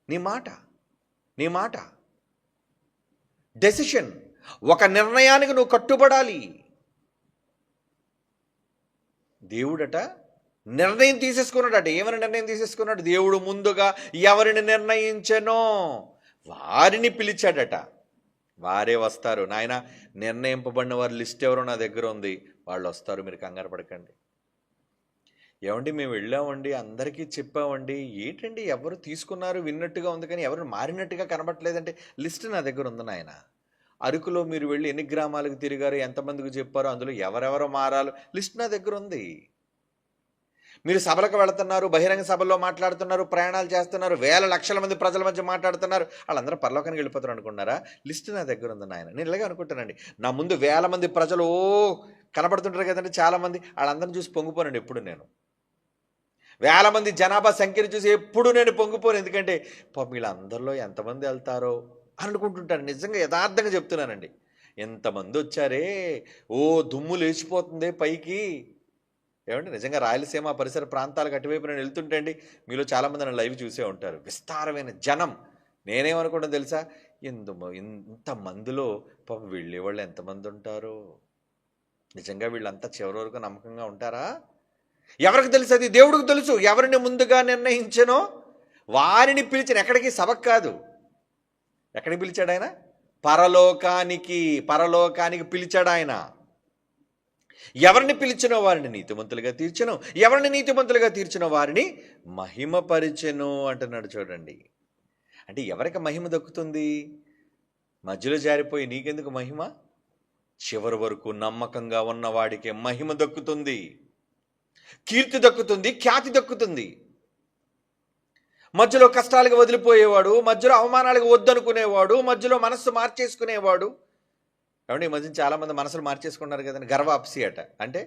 నీ మాట డెసిషన్, ఒక నిర్ణయానికి నువ్వు కట్టుబడాలి. దేవుడట నిర్ణయం తీసేసుకున్నాడట. ఏమని నిర్ణయం తీసేసుకున్నాడు? దేవుడు ముందుగా ఎవరిని నిర్ణయించెనో వారిని పిలిచాడట. వారే వస్తారు. నాయన, నిర్ణయింపబడిన వారి లిస్ట్ ఎవరో నా దగ్గర ఉంది, వాళ్ళు వస్తారు, మీరు కంగారు పడకండి. ఏమండి, మేము వెళ్ళామండి, అందరికీ చెప్పామండి, ఏంటండి ఎవరు తీసుకున్నారు విన్నట్టుగా ఉంది కానీ ఎవరు మారినట్టుగా కనబడట్లేదంటే లిస్ట్ నా దగ్గర ఉంది నాయన. అరకులో మీరు వెళ్ళి ఎన్ని గ్రామాలకు తిరిగారు, ఎంతమందికి చెప్పారో, అందులో ఎవరెవరో మారాలో లిస్ట్ నా దగ్గర ఉంది. మీరు సభలకు వెళుతున్నారు, బహిరంగ సభల్లో మాట్లాడుతున్నారు, ప్రయాణాలు చేస్తున్నారు, వేల లక్షల మంది ప్రజల మధ్య మాట్లాడుతున్నారు, వాళ్ళందరూ పరలోకానికి వెళ్ళిపోతారు అనుకున్నారా? లిస్ట్ నా దగ్గర ఉంది నాయన. నేను ఇలాగే అనుకుంటానండి. నా ముందు వేల మంది ప్రజలు కనబడుతుంటారు కదండి చాలామంది, వాళ్ళందరిని చూసి పొంగిపోనండి ఎప్పుడు. నేను వేల మంది జనాభా సంఖ్యను చూసి ఎప్పుడు నేను పొంగిపోను. ఎందుకంటే పాపం వీళ్ళందరిలో ఎంతమంది వెళ్తారో అనుకుంటుంటాను. నిజంగా యథార్థంగా చెప్తున్నానండి. ఎంతమంది వచ్చారే, దుమ్ము లేచిపోతుంది పైకి. ఏమంటే నిజంగా రాయలసీమ పరిసర ప్రాంతాలకు అటువైపు నేను వెళ్తుంటే అండి, మీలో చాలామంది నన్ను లైవ్ చూసే ఉంటారు. విస్తారమైన జనం. నేనేమనుకుంటాను తెలుసా? ఇంతమందిలో పాపం వెళ్ళేవాళ్ళు ఎంతమంది ఉంటారో. నిజంగా వీళ్ళంతా చివరి వరకు నమ్మకంగా ఉంటారా? ఎవరికి తెలుసు? అది దేవుడికి తెలుసు. ఎవరిని ముందుగా నిర్ణయించనో వారిని పిలిచిన. ఎక్కడికి? సభకు కాదు. ఎక్కడికి పిలిచాడు ఆయన? పరలోకానికి పిలిచాడు ఆయన. ఎవరిని పిలిచినో వారిని నీతిమంతులుగా తీర్చెను, ఎవరిని నీతిమంతులుగా తీర్చిన వారిని మహిమపరిచెను అంటున్నాడు చూడండి. అంటే ఎవరికి మహిమ దక్కుతుంది? మధ్యలో జారిపోయి నీకెందుకు మహిమ? చివరి వరకు నమ్మకంగా ఉన్నవాడికే మహిమ దక్కుతుంది, కీర్తి దక్కుతుంది, ఖ్యాతి దక్కుతుంది. మధ్యలో కష్టాలకు వదిలిపోయేవాడు, మధ్యలో అవమానాలకు వద్దనుకునేవాడు, మధ్యలో మనస్సు మార్చేసుకునేవాడు. ఏమంటే ఈ మధ్య చాలామంది మనసులు మార్చేసుకున్నారు కదండి. గర్వాప్సి అట. అంటే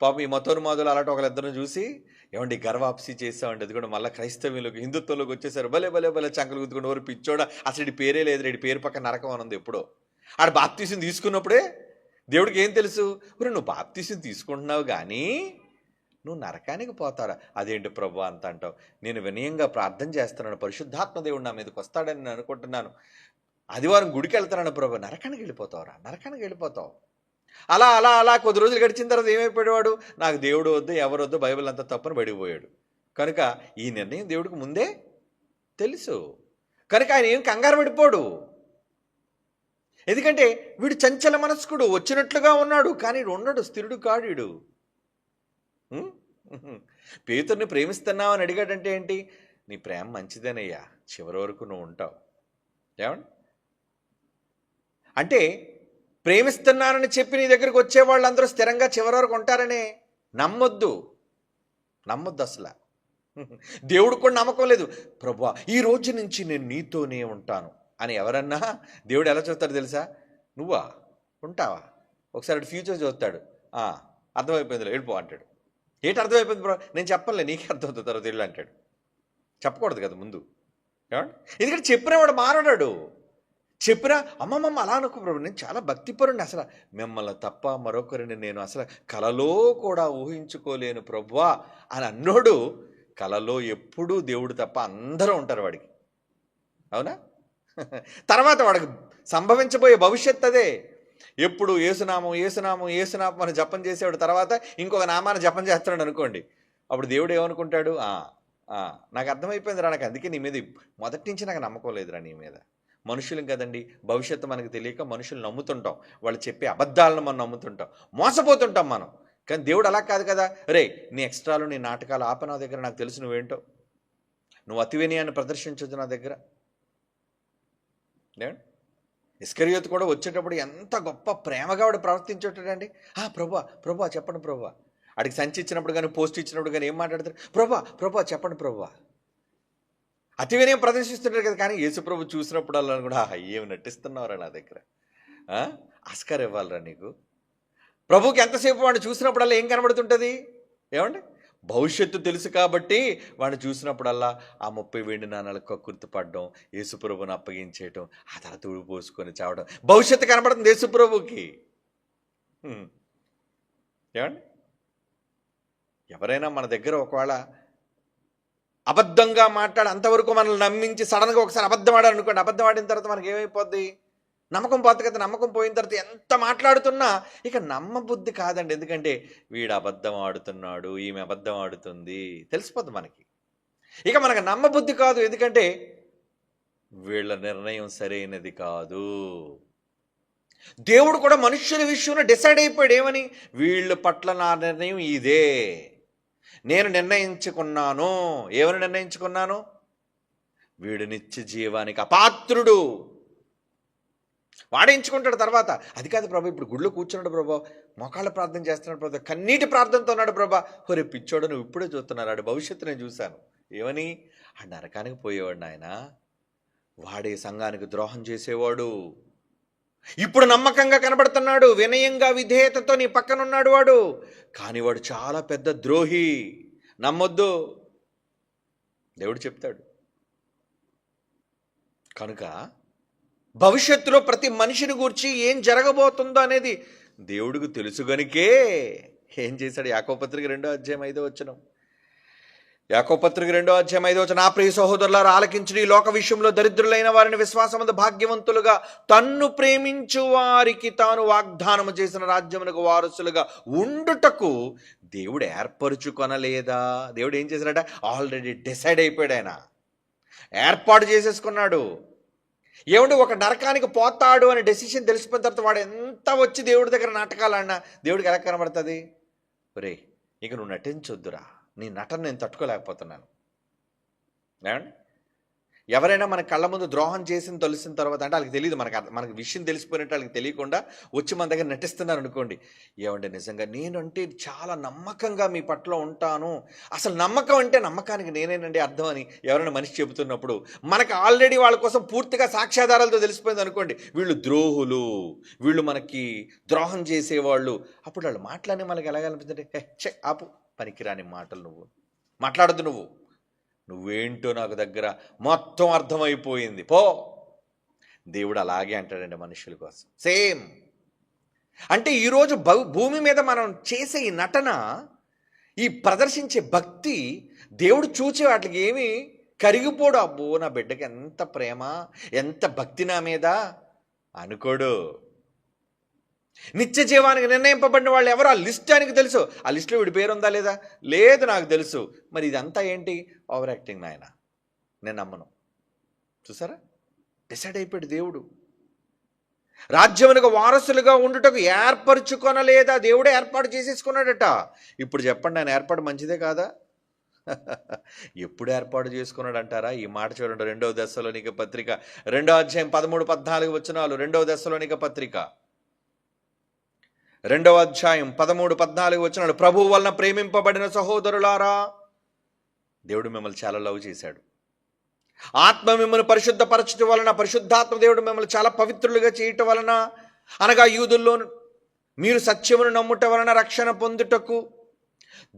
పాపం ఈ మతోన్మాదులు అలాంటి ఒకళ్ళిద్దరిని చూసి ఏమండి గర్వాప్సి చేస్తామండి, అది కూడా మళ్ళీ క్రైస్తవ్యంలోకి హిందుత్వంలోకి వచ్చేసారు. భలే భలే భలే చంకలు గుద్దుకుని ఎవరు పిచ్చోడా, అసలు ఇటు పేరే లేదు, ఇటు పేరు పక్కన నరకం అని ఉంది. ఎప్పుడో ఆడ బాప్తీసం తీసుకున్నప్పుడే దేవుడికి ఏం తెలుసు? నువ్వు బాప్తీసం తీసుకుంటున్నావు కానీ నువ్వు నరకానికి పోతారా? అదేంటి ప్రభు అంత అంటావు? నేను వినయంగా ప్రార్థన చేస్తున్నాను, పరిశుద్ధాత్మ దేవుడు నా మీదకి వస్తాడని నేను అనుకుంటున్నాను, ఆదివారం గుడికి వెళ్తున్నాను ప్రభు. నరకానికి వెళ్ళిపోతావురా, నరకానికి వెళ్ళిపోతావు. అలా అలా అలా కొద్ది రోజులు గడిచిన తర్వాత ఏమైపోయాడు? నాకు దేవుడు వద్దు, ఎవరు వద్దు, బైబిల్ అంతా తప్పని బడిపోయాడు. కనుక ఈ నిర్ణయం దేవుడికి ముందే తెలుసు. కనుక ఆయన ఏం కంగారు పడిపోడు. ఎందుకంటే వీడు చంచల మనస్కుడు, వచ్చినట్లుగా ఉన్నాడు కానీ ఉండడు, స్థిరుడు కాడు. పేతుర్ని ప్రేమిస్తున్నావు అని అడిగాడంటే ఏంటి? నీ ప్రేమ మంచిదేనయ్యా, చివరి వరకు నువ్వు ఉంటావు. ఏమండి అంటే ప్రేమిస్తున్నానని చెప్పి నీ దగ్గరికి వచ్చే వాళ్ళందరూ స్థిరంగా చివరి వరకు ఉంటారనే నమ్మొద్దు అసలు. దేవుడు కూడా నమ్మకం లేదు. ప్రభువా ఈ రోజు నుంచి నేను నీతోనే ఉంటాను అని ఎవరన్నా దేవుడు ఎలా చూస్తాడు తెలుసా? నువ్వా ఉంటావా? ఒకసారి ఫ్యూచర్ చూస్తాడు, అర్థమైపోయింది వెళ్ళిపో అంటాడు. ఏంటి అర్థమైపోయింది బ్రో? నేను చెప్పలే, నీకే అర్థమవుతుంది తర్వాత వెళ్ళు అంటాడు. చెప్పకూడదు కదా ముందు. ఏమండి ఎందుకంటే చెప్పినవాడు మారడాడు. చెప్పినా అమ్మమ్మ అలా అనుకో ప్రభు, నేను చాలా భక్తిపరుని, అసలు మిమ్మల్ని తప్ప మరొకరిని నేను అసలు కలలో కూడా ఊహించుకోలేను ప్రభువా అని అన్నోడు కలలో ఎప్పుడూ దేవుడు తప్ప అందరూ ఉంటారు వాడికి. అవునా? తర్వాత వాడికి సంభవించబోయే భవిష్యత్తు అదే. ఎప్పుడు ఏసునామం ఏసునామం ఏసునామం అని జపం చేసేవాడు తర్వాత ఇంకొక నామాన్ని జపం చేస్తున్నాడు అనుకోండి, అప్పుడు దేవుడు ఏమనుకుంటాడు? నాకు అర్థమైపోయిందిరా, నాకు అందుకే నీ మీద మొదటి నుంచి నాకు నమ్మకం లేదురా నీ మీద. మనుషులు కదండి, భవిష్యత్తు మనకు తెలియక మనుషులు నమ్ముతుంటాం, వాళ్ళు చెప్పే అబద్ధాలను మనం నమ్ముతుంటాం, మోసపోతుంటాం మనం. కానీ దేవుడు అలా కాదు కదా. రే నీ ఎక్స్ట్రాలు నీ నాటకాలు ఆప, నా దగ్గర నాకు తెలుసు నువ్వేంటో, నువ్వు అతి వినయాన్ని ప్రదర్శించొద్దు నా దగ్గర. ఇస్కరియోతు కూడా వచ్చేటప్పుడు ఎంత గొప్ప ప్రేమగా వాడు ప్రవర్తించేటాడండి. ప్రభా చెప్పండి ప్రభా. అడిగి సంచి ఇచ్చినప్పుడు కానీ పోస్ట్ ఇచ్చినప్పుడు కానీ ఏం మాట్లాడతారు? ప్రభా చెప్పండి ప్రభా. అతి వినయం ప్రదర్శిస్తుంటారు కదా. కానీ యేసుప్రభు చూసినప్పుడు కూడా ఏమి నటిస్తున్నావురా నా దగ్గర, ఆస్కార్ ఇవ్వాలరా నీకు. ప్రభుకి ఎంతసేపు వాడిని చూసినప్పుడల్లా ఏం కనబడుతుంటుంది? ఏమండి భవిష్యత్తు తెలుసు కాబట్టి వాడిని చూసినప్పుడల్లా ఆ 30 వెండి నాణాలకు కక్కుర్తిపడడం, యేసుప్రభుని అప్పగించేయటం, ఆ తర్వాత పోసుకొని చావడం, భవిష్యత్తు కనబడుతుంది యేసుప్రభుకి. ఏమండి ఎవరైనా మన దగ్గర ఒకవేళ అబద్ధంగా మాట్లాడి అంతవరకు మనల్ని నమ్మించి సడన్గా ఒకసారి అబద్ధం ఆడారు అనుకోండి, అబద్ధం ఆడిన తర్వాత మనకి ఏమైపోద్ది? నమ్మకం పోతుంది కదా. నమ్మకం పోయిన తర్వాత ఎంత మాట్లాడుతున్నా ఇక నమ్మబుద్ధి కాదండి. ఎందుకంటే వీడు అబద్ధం ఆడుతున్నాడు, ఈమె అబద్ధం ఆడుతుంది, తెలిసిపోద్ది మనకి. ఇక మనకు నమ్మబుద్ధి కాదు, ఎందుకంటే వీళ్ళ నిర్ణయం సరైనది కాదు. దేవుడు కూడా మనుష్యుల విషయంలో డిసైడ్ అయిపోయాడు. ఏమని? వీళ్ళ పట్ల నా నిర్ణయం ఇదే, నేను నిర్ణయించుకున్నాను. ఏమని నిర్ణయించుకున్నాను? వీడు నిత్య జీవానికి అపాత్రుడు. వాడేయించుకుంటాడు తర్వాత. అది కాదు ప్రభా, ఇప్పుడు గుడిలో కూర్చున్నాడు ప్రభా, మోకాళ్ళ ప్రార్థన చేస్తున్నాడు ప్రభా, కన్నీటి ప్రార్థనతో ఉన్నాడు ప్రభా. ఒరే పిచ్చోడు, నువ్వు ఇప్పుడే చూస్తున్నారు, ఆడు భవిష్యత్తు నేను చూశాను. ఏమని? ఆ నరకానికి పోయేవాడు నాయన, వాడే సంఘానికి ద్రోహం చేసేవాడు. ఇప్పుడు నమ్మకంగా కనబడుతున్నాడు, వినయంగా విధేయతతో నీ పక్కనున్నాడు వాడు, కానీ వాడు చాలా పెద్ద ద్రోహి, నమ్మొద్దు దేవుడు చెప్తాడు. కనుక భవిష్యత్తులో ప్రతి మనిషిని గూర్చి ఏం జరగబోతుందో అనేది దేవుడికి తెలుసు గనుకే ఏం చేశాడు? యాకోబుపత్రిక 2:5 యాకోబుపత్రిక 2:5 నా ప్రియ సహోదరులారా ఆలకించుడి, ఈ లోక విషయంలో దరిద్రులైన వారిని విశ్వాసమందు భాగ్యవంతులుగా తన్ను ప్రేమించు వారికి తాను వాగ్దానము చేసిన రాజ్యమునకు వారసులుగా ఉండుటకు దేవుడు ఏర్పరుచుకొనలేదా? దేవుడు ఏం చేశాడట? ఆల్రెడీ డిసైడ్ అయిపోయాడు, ఆయన ఏర్పాటు చేసేసుకున్నాడు. ఏమంటే ఒక నరకానికి పోతాడు అనే డెసిషన్ తెలిసిపోయిన తర్వాత వాడు ఎంత అంతా వచ్చి దేవుడి దగ్గర నాటకాలు ఆడినా దేవుడికి ఎలా కనబడుతుంది? ఒరే, ఇక నువ్వు నటించొద్దురా, నీ నటన నేను తట్టుకోలేకపోతున్నాను. ఏమండి, ఎవరైనా మన కళ్ళ ముందు ద్రోహం చేసిన తెలిసిన తర్వాత, అంటే వాళ్ళకి తెలియదు, మనకి విషయం తెలిసిపోయినట్టు వాళ్ళకి తెలియకుండా వచ్చి మన దగ్గర నటిస్తున్నారు అనుకోండి, ఏమంటే నిజంగా నేనంటే చాలా నమ్మకంగా మీ పట్ల ఉంటాను, అసలు నమ్మకం అంటే నమ్మకానికి నేనేనండి అర్థం అని ఎవరైనా మనిషి చెబుతున్నప్పుడు మనకు ఆల్రెడీ వాళ్ళ కోసం పూర్తిగా సాక్ష్యాధారాలతో తెలిసిపోయింది అనుకోండి, వీళ్ళు ద్రోహులు, వీళ్ళు మనకి ద్రోహం చేసేవాళ్ళు, అప్పుడు వాళ్ళు మాట్లాడి మనకి ఎలాగనిపిస్తుంది? హే ఆపు, పనికిరాని మాటలు నువ్వు మాట్లాడద్దు, నువ్వేంటో నాకు దగ్గర మొత్తం అర్థమైపోయింది, పో. దేవుడు అలాగే అంటాడండి మనుషుల కోసం. సేమ్. అంటే ఈరోజు భూమి మీద మనం చేసే ఈ నటన, ఈ ప్రదర్శించే భక్తి, దేవుడు చూచే వాటికి ఏమి కరిగిపోడు. అబ్బో, నా బిడ్డకి ఎంత ప్రేమ, ఎంత భక్తి నా మీద అనుకోడు. నిత్య జీవానికి నిర్ణయింపబడిన వాళ్ళు ఎవరు? ఆ లిస్ట్ ఆయనకు తెలుసు. ఆ లిస్టులో వీడి పేరు ఉందా లేదా? లేదు, నాకు తెలుసు. మరి ఇదంతా ఏంటి? ఓవర్ యాక్టింగ్ నాయన, నేను నమ్మను. చూసారా, డిసైడ్ అయిపోయాడు దేవుడు. రాజ్యమునకు వారసులుగా ఉండుటకు ఏర్పరచుకొనలేదా? దేవుడే ఏర్పాటు చేసేసుకున్నాడట. ఇప్పుడు చెప్పండి, ఆయన ఏర్పాటు మంచిదే కాదా? ఎప్పుడు ఏర్పాటు చేసుకున్నాడు అంటారా? ఈ మాట చూడండి, 2వ దెస్సలోనిక పత్రిక 2వ అధ్యాయం 13-14 వచనాలు. 2వ దెస్సలోనిక పత్రిక 2వ అధ్యాయం 13-14 వచనాలు. ప్రభువు వలన ప్రేమింపబడిన సహోదరులారా, దేవుడు మిమ్మల్ని చాలా లవ్ చేశాడు. ఆత్మ మిమ్మల్ని పరిశుద్ధపరచడం వలన, పరిశుద్ధాత్మ దేవుడు మిమ్మల్ని చాలా పవిత్రులుగా చేయటం వలన, అనగా యూదుల్లో మీరు సత్యమును నమ్ముట వలన రక్షణ పొందుటకు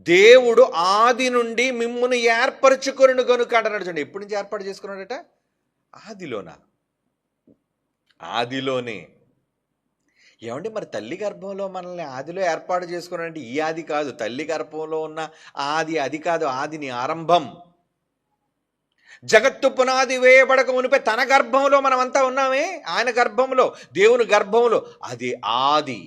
దేవుడు ఆది నుండి మిమ్మును ఏర్పరచుకొనును గనుక అంటున్నాడు. చూడండి, ఎప్పటి నుంచి ఏర్పాటు చేసుకున్నాడట? ఆదిలోనే. ఏమంటే మరి తల్లి గర్భంలో మనల్ని ఆదిలో ఏర్పాటు చేసుకున్నాడంటే ఈ ఆది కాదు, తల్లి గర్భంలో ఉన్న ఆది అది కాదు, ఆదిని ఆరంభం. జగత్తు పునాది వేయబడక మునిపే తన గర్భంలో మనమంతా ఉన్నామే, ఆయన గర్భంలో, దేవుని గర్భంలో, అది ఆది.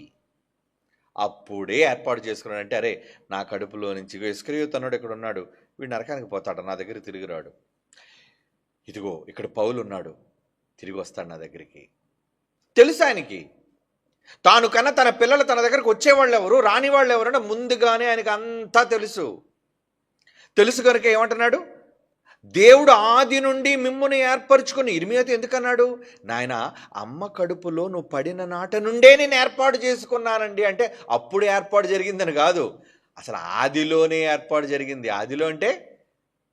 అప్పుడే ఏర్పాటు చేసుకున్నాడంటే, అరే నా కడుపులో నుంచి ఇస్కరియోతు అన్నాడు ఇక్కడ ఉన్నాడు, వీడు నరకానికి పోతాడు, నా దగ్గర తిరిగి రాడు. ఇదిగో ఇక్కడ పౌలు ఉన్నాడు, తిరిగి వస్తాడు నా దగ్గరికి. తెలుసు ఆయనకి, తాను కన్నా తన పిల్లలు తన దగ్గరకు వచ్చేవాళ్ళు ఎవరు, రాని వాళ్ళు ఎవరన్నా ముందుగానే ఆయనకు అంతా తెలుసు కనుక ఏమంటున్నాడు? దేవుడు ఆది నుండి మిమ్మును ఏర్పరచుకుని. ఇర్మియాతో ఎందుకన్నాడు? నాయన, అమ్మ కడుపులో నువ్వు పడిన నాట నుండే నేను ఏర్పాటు చేసుకున్నానండి అంటే అప్పుడు ఏర్పాటు జరిగిందని కాదు, అసలు ఆదిలోనే ఏర్పాటు జరిగింది. ఆదిలో అంటే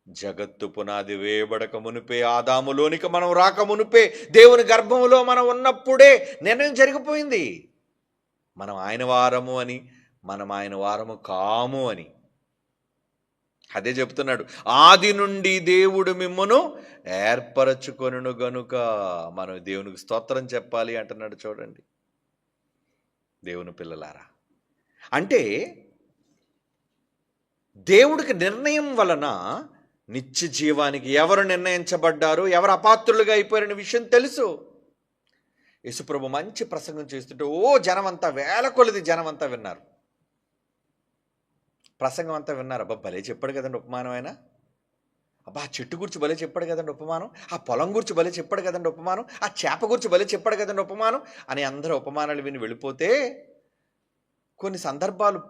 జగత్తు పునాది వేయబడక మునిపే, ఆదాములోనికి మనం రాక మునిపే, దేవుని గర్భంలో మనం ఉన్నప్పుడే నిర్ణయం జరిగిపోయింది. మనం ఆయన వారము అని, మనం ఆయన వారము కాము అని. అదే చెప్తున్నాడు, ఆది నుండి దేవుడు మిమ్మును ఏర్పరచుకొనును గనుక. మనం దేవునికి స్తోత్రం చెప్పాలి అంటున్నాడు. చూడండి దేవుని పిల్లలారా, అంటే దేవుడికి నిర్ణయం వలన నిత్య జీవానికి ఎవరు నిర్ణయించబడ్డారు, ఎవరు అపాత్రులుగా అయిపోయారనే విషయం తెలుసు. యేసుప్రభు మంచి ప్రసంగం చేస్తుంటే జనమంతా, వేల కొలది జనమంతా విన్నారు. ప్రసంగం అంతా విన్నారు. అబ్బా భలే చెప్పాడు కదండి ఉపమానం ఆయన, అబ్బా ఆ చెట్టు గురించి భలే చెప్పాడు కదండి ఉపమానం, ఆ పొలం గురించి భలే చెప్పాడు కదండి ఉపమానం, ఆ చేప గురించి భలే చెప్పాడు కదండి ఉపమానం అని అందరూ ఉపమానాలు విని వెళ్ళిపోతే, కొన్ని సందర్భాలు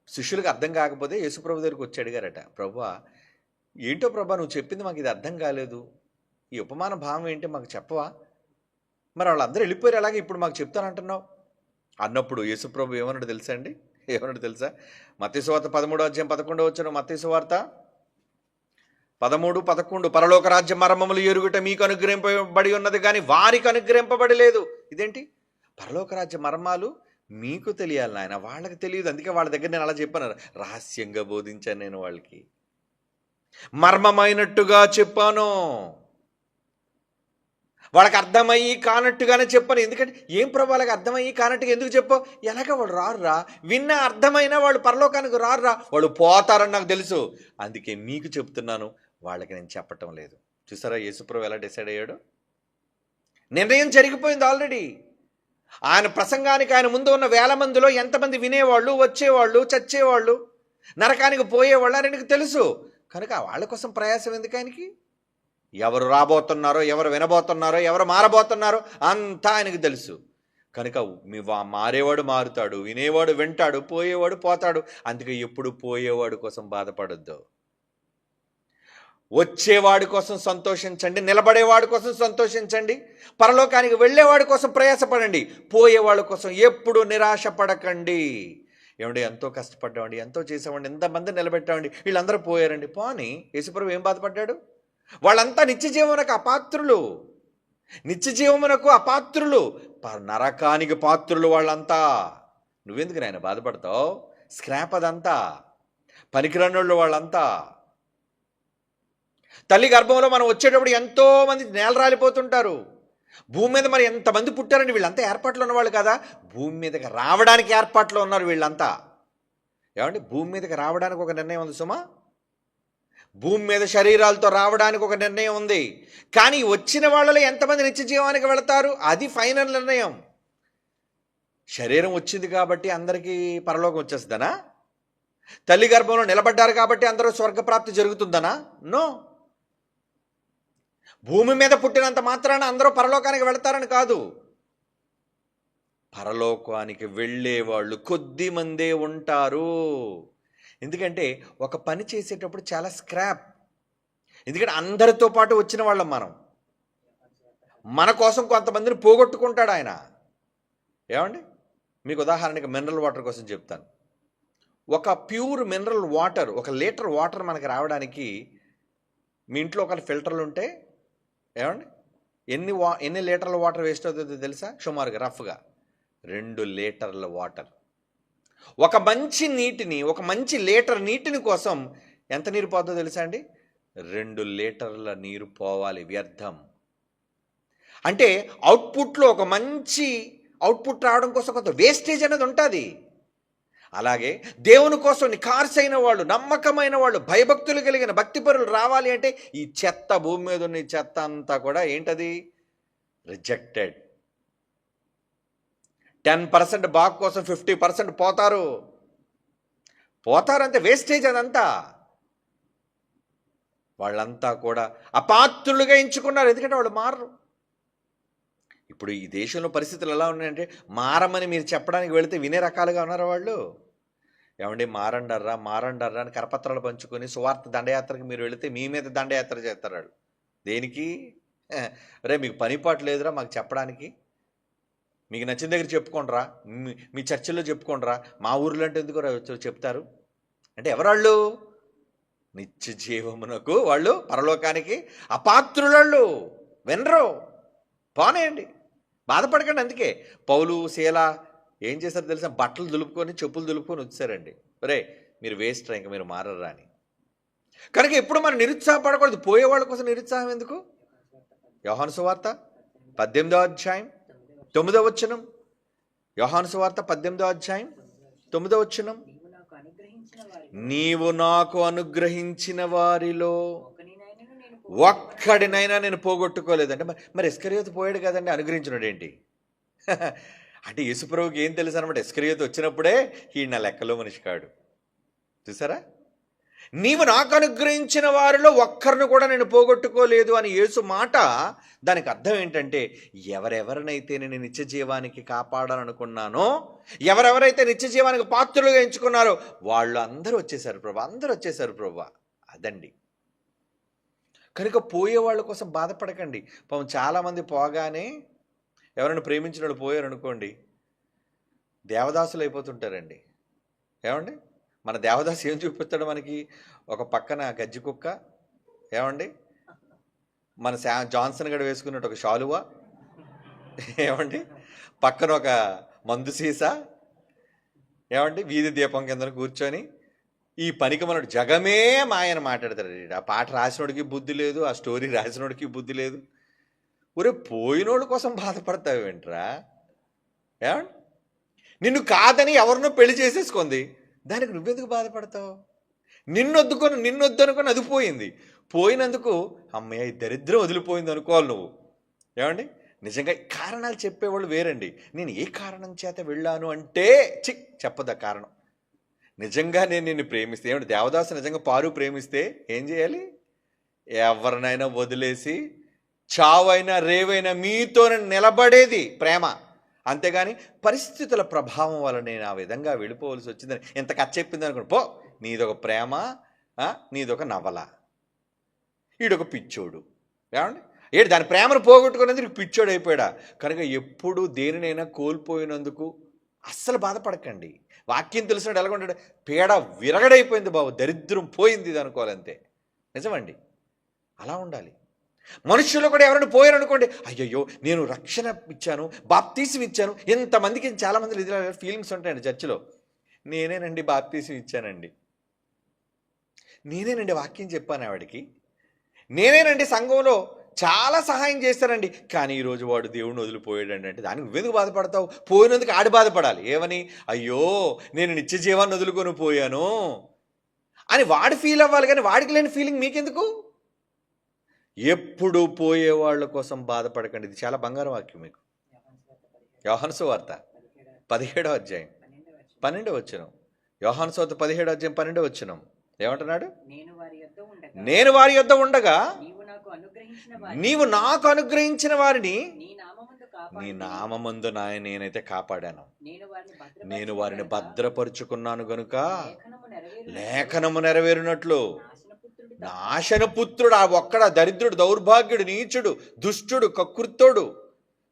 శిష్యులకు అర్థం కాకపోతే యేసుప్రభు దగ్గరికి వచ్చి అడిగారట, ప్రభువా ఏంటో ప్రభా నువ్వు చెప్పింది మాకు ఇది అర్థం కాలేదు, ఈ ఉపమాన భావం ఏంటి మాకు చెప్పవా? మరి వాళ్ళందరూ వెళ్ళిపోయారు, అలాగే ఇప్పుడు మాకు చెప్తానంటున్నావు అన్నప్పుడు యేసుప్రభు ఏమన్నాడు తెలుసా అండి? ఏమన్నాడు తెలుసా? మత్తయి సువార్త 13వ అధ్యాయం 11వ వచనం. మత్తయి సువార్త 13:11. పరలోక రాజ్య మర్మములు ఎరుగుట మీకు అనుగ్రహింపబడి ఉన్నది కానీ వారికి అనుగ్రహింపబడలేదు. ఇదేంటి? పరలోక రాజ్య మర్మాలు మీకు తెలియాలి నాయన, వాళ్ళకి తెలియదు. అందుకే వాళ్ళ దగ్గర నేను అలా చెప్పాను, రహస్యంగా బోధించాను నేను, వాళ్ళకి మర్మమైనట్టుగా చెప్పాను, వాళ్ళకి అర్థమయ్యి కానట్టుగానే చెప్పాను. ఎందుకంటే ఏం ప్రభు వాళ్ళకి అర్థమయ్యి కానట్టుగా ఎందుకు చెప్పావు? ఎలాగ వాళ్ళు రారురా, విన్నా అర్థమైనా వాళ్ళు పరలోకానికి రారురా, వాళ్ళు పోతారని నాకు తెలుసు, అందుకే మీకు చెప్తున్నాను, వాళ్ళకి నేను చెప్పటం లేదు. చూసారా యేసుప్రభు ఎలా డిసైడ్ అయ్యాడు? నిర్ణయం జరిగిపోయింది ఆల్రెడీ. ఆయన ప్రసంగానికి ఆయన ముందు ఉన్న వేల మందిలో ఎంతమంది వినేవాళ్ళు, వచ్చేవాళ్ళు, చచ్చేవాళ్ళు, నరకానికి పోయేవాళ్ళు ఆయనకు తెలుసు కనుక వాళ్ళ కోసం ప్రయాసం ఎందుకు ఆయనకి? ఎవరు రాబోతున్నారో, ఎవరు వినబోతున్నారో, ఎవరు మారబోతున్నారో అంతా ఆయనకు తెలుసు. కనుక మారేవాడు మారుతాడు, వినేవాడు వింటాడు, పోయేవాడు పోతాడు. అందుకే ఎప్పుడు పోయేవాడు కోసం బాధపడొద్దు. వచ్చేవాడి కోసం సంతోషించండి, నిలబడేవాడి కోసం సంతోషించండి, పరలోకానికి వెళ్ళేవాడి కోసం ప్రయాసపడండి. పోయేవాళ్ళ కోసం ఎప్పుడు నిరాశ పడకండి. ఏమండి, ఎంతో కష్టపడ్డామండి, ఎంతో చేసామండి, ఎంతమంది నిలబెట్టామండి, వీళ్ళందరూ పోయారండి. పోని యేసుప్రభు ఏం బాధపడ్డాడు? వాళ్ళంతా నిత్య జీవమునకు అపాత్రులు, నిత్య జీవమునకు అపాత్రులు, నరకానికి పాత్రులు వాళ్ళంతా. నువ్వెందుకు నాయన బాధపడతావు? స్క్రాప్ అదంతా, పనికిరానోళ్ళు వాళ్ళంతా. తల్లి గర్భంలో మనం వచ్చేటప్పుడు ఎంతో మంది నేల రాలిపోతుంటారు. భూమి మీద మరి ఎంతమంది పుట్టారండి? వీళ్ళంతా ఏర్పాట్లు ఉన్నవాళ్ళు కదా. భూమి మీదకి రావడానికి ఏర్పాట్లు ఉన్నారు వీళ్ళంతా. ఏమండి, భూమి మీదకి రావడానికి ఒక నిర్ణయం ఉంది సుమా. భూమి మీద శరీరాలతో రావడానికి ఒక నిర్ణయం ఉంది. కానీ వచ్చిన వాళ్ళలో ఎంతమంది నిత్య జీవానికి వెళతారు? అది ఫైనల్ నిర్ణయం. శరీరం వచ్చింది కాబట్టి అందరికీ పరలోకం వచ్చేస్తుందనా? తల్లి గర్భంలో నిలబడ్డారు కాబట్టి అందరూ స్వర్గప్రాప్తి జరుగుతుందనా? నో. భూమి మీద పుట్టినంత మాత్రాన అందరూ పరలోకానికి వెళతారని కాదు. పరలోకానికి వెళ్ళేవాళ్ళు కొద్ది మందే ఉంటారు. ఎందుకంటే ఒక పని చేసేటప్పుడు చాలా స్క్రాప్. ఎందుకంటే అందరితో పాటు వచ్చిన వాళ్ళం మనం. మన కోసం కొంతమందిని పోగొట్టుకుంటాడు ఆయన. ఏమండి, మీకు ఉదాహరణకి మినరల్ వాటర్ కోసం చెప్తాను. ఒక pure mineral water, 1 litre water మనకి రావడానికి మీ ఇంట్లో ఒక ఫిల్టర్లు ఉంటే ఏమండి ఎన్ని లీటర్ల వాటర్ వేస్ట్ అవుతుందో తెలుసా? సుమారుగా రఫ్గా 2 లీటర్ల వాటర్. ఒక మంచి లీటర్ నీటిని కోసం ఎంత నీరు పోతుందో తెలుసా అండి? 2 లీటర్ల నీరు పోవాలి, వ్యర్థం. అంటే అవుట్పుట్లో ఒక మంచి అవుట్పుట్ రావడం కోసం కొంత వేస్టేజ్ అనేది ఉంటుంది. అలాగే దేవుని కోసం నిఖార్సైన వాళ్ళు, నమ్మకమైన వాళ్ళు, భయభక్తులు కలిగిన భక్తిపరులు రావాలి అంటే ఈ చెత్త, భూమి మీద ఉన్న ఈ చెత్త అంతా కూడా ఏంటది? రిజెక్టెడ్. 10% బాగు కోసం 50% పోతారంటే వేస్టేజ్ అదంతా. వాళ్ళంతా కూడా అపాత్రులుగా ఎంచుకున్నారు, ఎందుకంటే వాళ్ళు మారరు. ఇప్పుడు ఈ దేశంలో పరిస్థితులు ఎలా ఉన్నాయంటే, మారమని మీరు చెప్పడానికి వెళితే వినే రకాలుగా ఉన్నారు వాళ్ళు. ఏమండి, మారండర్రా అని కరపత్రాలు పంచుకొని సువార్త దండయాత్రకు మీరు వెళితే మీ మీద దండయాత్ర చేస్తారు వాళ్ళు. దేనికి? రే మీకు పనిపాటు లేదురా మాకు చెప్పడానికి, మీకు నచ్చిన దగ్గర చెప్పుకోండిరా, మీ చర్చిల్లో చెప్పుకోండిరా, మా ఊర్లో అంటే ఎందుకు చెప్తారు అంటే ఎవరాళ్ళు? నిత్య జీవమునకు వాళ్ళు, పరలోకానికి అపాత్రులు, వినరు. పోనేయండి, బాధపడకండి. అందుకే పౌలు, శీల ఏం చేశారు తెలుసా? బట్టలు దులుపుకొని, చెప్పులు దులుపుకొని వచ్చారండి. రే మీరు వేస్ట్ రా, ఇంకా మీరు మారరా అని. కనుక ఎప్పుడు మనం నిరుత్సాహపడకూడదు. పోయేవాళ్ళ కోసం నిరుత్సాహం ఎందుకు? యోహాను సువార్త 18వ అధ్యాయం 9వ వచనం. యోహాను సువార్త 18వ అధ్యాయం 9వ వచనం. నీవు నాకు అనుగ్రహించిన వారిలో ఒక్కడినైనా నేను పోగొట్టుకోలేదంటే, మరి ఇస్కరియోతు పోయాడు కదండి, అనుగ్రహించినాడు ఏంటి? అంటే యేసుప్రభుకి ఏం తెలుసు అనమాట, ఇస్కరియోతు వచ్చినప్పుడే ఈ నా లెక్కలో మనిషి కాడు. చూసారా? నీవు నాకు అనుగ్రహించిన వారిలో ఒక్కరిని కూడా నేను పోగొట్టుకోలేదు అని యేసు మాట. దానికి అర్థం ఏంటంటే, ఎవరెవరినైతే నేను నిత్య జీవానికి కాపాడాలనుకున్నానో, ఎవరెవరైతే నిత్య జీవానికి పాత్రులుగా ఎంచుకున్నారో వాళ్ళు అందరూ వచ్చేసారు ప్రభు, అందరూ వచ్చేసారు ప్రభు. అదండి. కనుక పోయే వాళ్ళ కోసం బాధపడకండి. పాపం చాలామంది పోగానే ఎవరైనా ప్రేమించిన వాళ్ళు పోయారనుకోండి, దేవదాసులు అయిపోతుంటారండి. ఏమండి, మన దేవదాసు ఏం చూపిస్తాడు మనకి? ఒక పక్కన గజ్జి కుక్క, ఏమండి మన జాన్సన్ గడ వేసుకున్నట్టు ఒక శాలువా, ఏమండి పక్కన ఒక మందు సీసా, ఏమండి వీధి దీపం కింద కూర్చొని ఈ పనికి మనడు జగమే మాయని మాట్లాడతాడు. ఆ పాట రాసినోడికి బుద్ధి లేదు, ఆ స్టోరీ రాసినోడికి బుద్ధి లేదు. ఒరే పోయినోళ్ళ కోసం బాధపడతావేంట్రా? ఏమండి, నిన్ను కాదని ఎవరినో పెళ్లి చేసేసుకుంది, దానికి నువ్వెందుకు బాధపడతావు? నిన్నొద్దనుకొని అది పోయినందుకు అమ్మయ్య దరిద్రం వదిలిపోయింది అనుకోవాలి నువ్వు. ఏమండి, నిజంగా కారణాలు చెప్పేవాళ్ళు వేరండి. నేను ఏ కారణం చేత వెళ్ళాను అంటే చెప్పదా కారణం. నిజంగా నేను నిన్ను ప్రేమిస్తే, ఏమంటే దేవదాసు నిజంగా పారు ప్రేమిస్తే ఏం చేయాలి? ఎవరినైనా వదిలేసి చావైనా రేవైనా మీతో నిలబడేది ప్రేమ. అంతేగాని పరిస్థితుల ప్రభావం వల్ల నేను ఆ విధంగా వెళ్ళిపోవలసి వచ్చిందని ఎంత కథ చెప్పింది అనుకోండి, పో నీదొక ప్రేమ, నీదొక నవల, ఈడొక పిచ్చోడు. ఏమండి ఏంటి దాని ప్రేమను పోగొట్టుకునేది నీకు పిచ్చోడు అయిపోయాడా? కనుక ఎప్పుడు దేనినైనా కోల్పోయినందుకు అస్సలు బాధపడకండి. వాక్యం తెలిసినట్టు ఎలాగొంటాడు, పీడ విరగడైపోయింది బాబు, దరిద్రం పోయింది ఇది అనుకోవాలంతే. నిజమండి, అలా ఉండాలి. మనుషులు కూడా ఎవరైనా పోయారనుకోండి, అయ్యయ్యో నేను రక్షణ ఇచ్చాను, బాప్తీసం ఇచ్చాను. ఇంతమందికి చాలామంది ఇది ఫీలింగ్స్ ఉంటాయండి చర్చిలో. నేనేనండి బాప్తీసం ఇచ్చానండి, నేనేనండి వాక్యం చెప్పాను ఆవిడికి, నేనేనండి సంఘంలో చాలా సహాయం చేస్తానండి, కానీ ఈరోజు వాడు దేవుడిని వదిలిపోయాడండి అంటే దానికి నువ్వెందుకు బాధపడతావు? పోయినందుకు ఆడి బాధపడాలి. ఏమని? అయ్యో నేను నిత్య జీవాన్ని వదులుకొని పోయాను అని వాడు ఫీల్ అవ్వాలి, కానీ వాడికి లేని ఫీలింగ్ మీకెందుకు? ఎప్పుడు పోయే వాళ్ళ కోసం బాధపడకండి. ఇది చాలా బంగారు వాక్యం మీకు. యోహాను సువార్త 17వ అధ్యాయం 12వ వచనం. యోహాను సువార్త 17వ అధ్యాయం 12వ వచనం ఏమంటున్నాడు? నేను వారి యొద్ద ఉండగా నీవు నాకు అనుగ్రహించిన వారిని నీ నామమందు నేనైతే కాపాడాను, నేను వారిని భద్రపరుచుకున్నాను గనుక లేఖనము నెరవేరునట్లు నాశనపుత్రుడు, ఆ ఒక్కడ దరిద్రుడు, దౌర్భాగ్యుడు, నీచుడు, దుష్టుడు, కకృత్తోడు,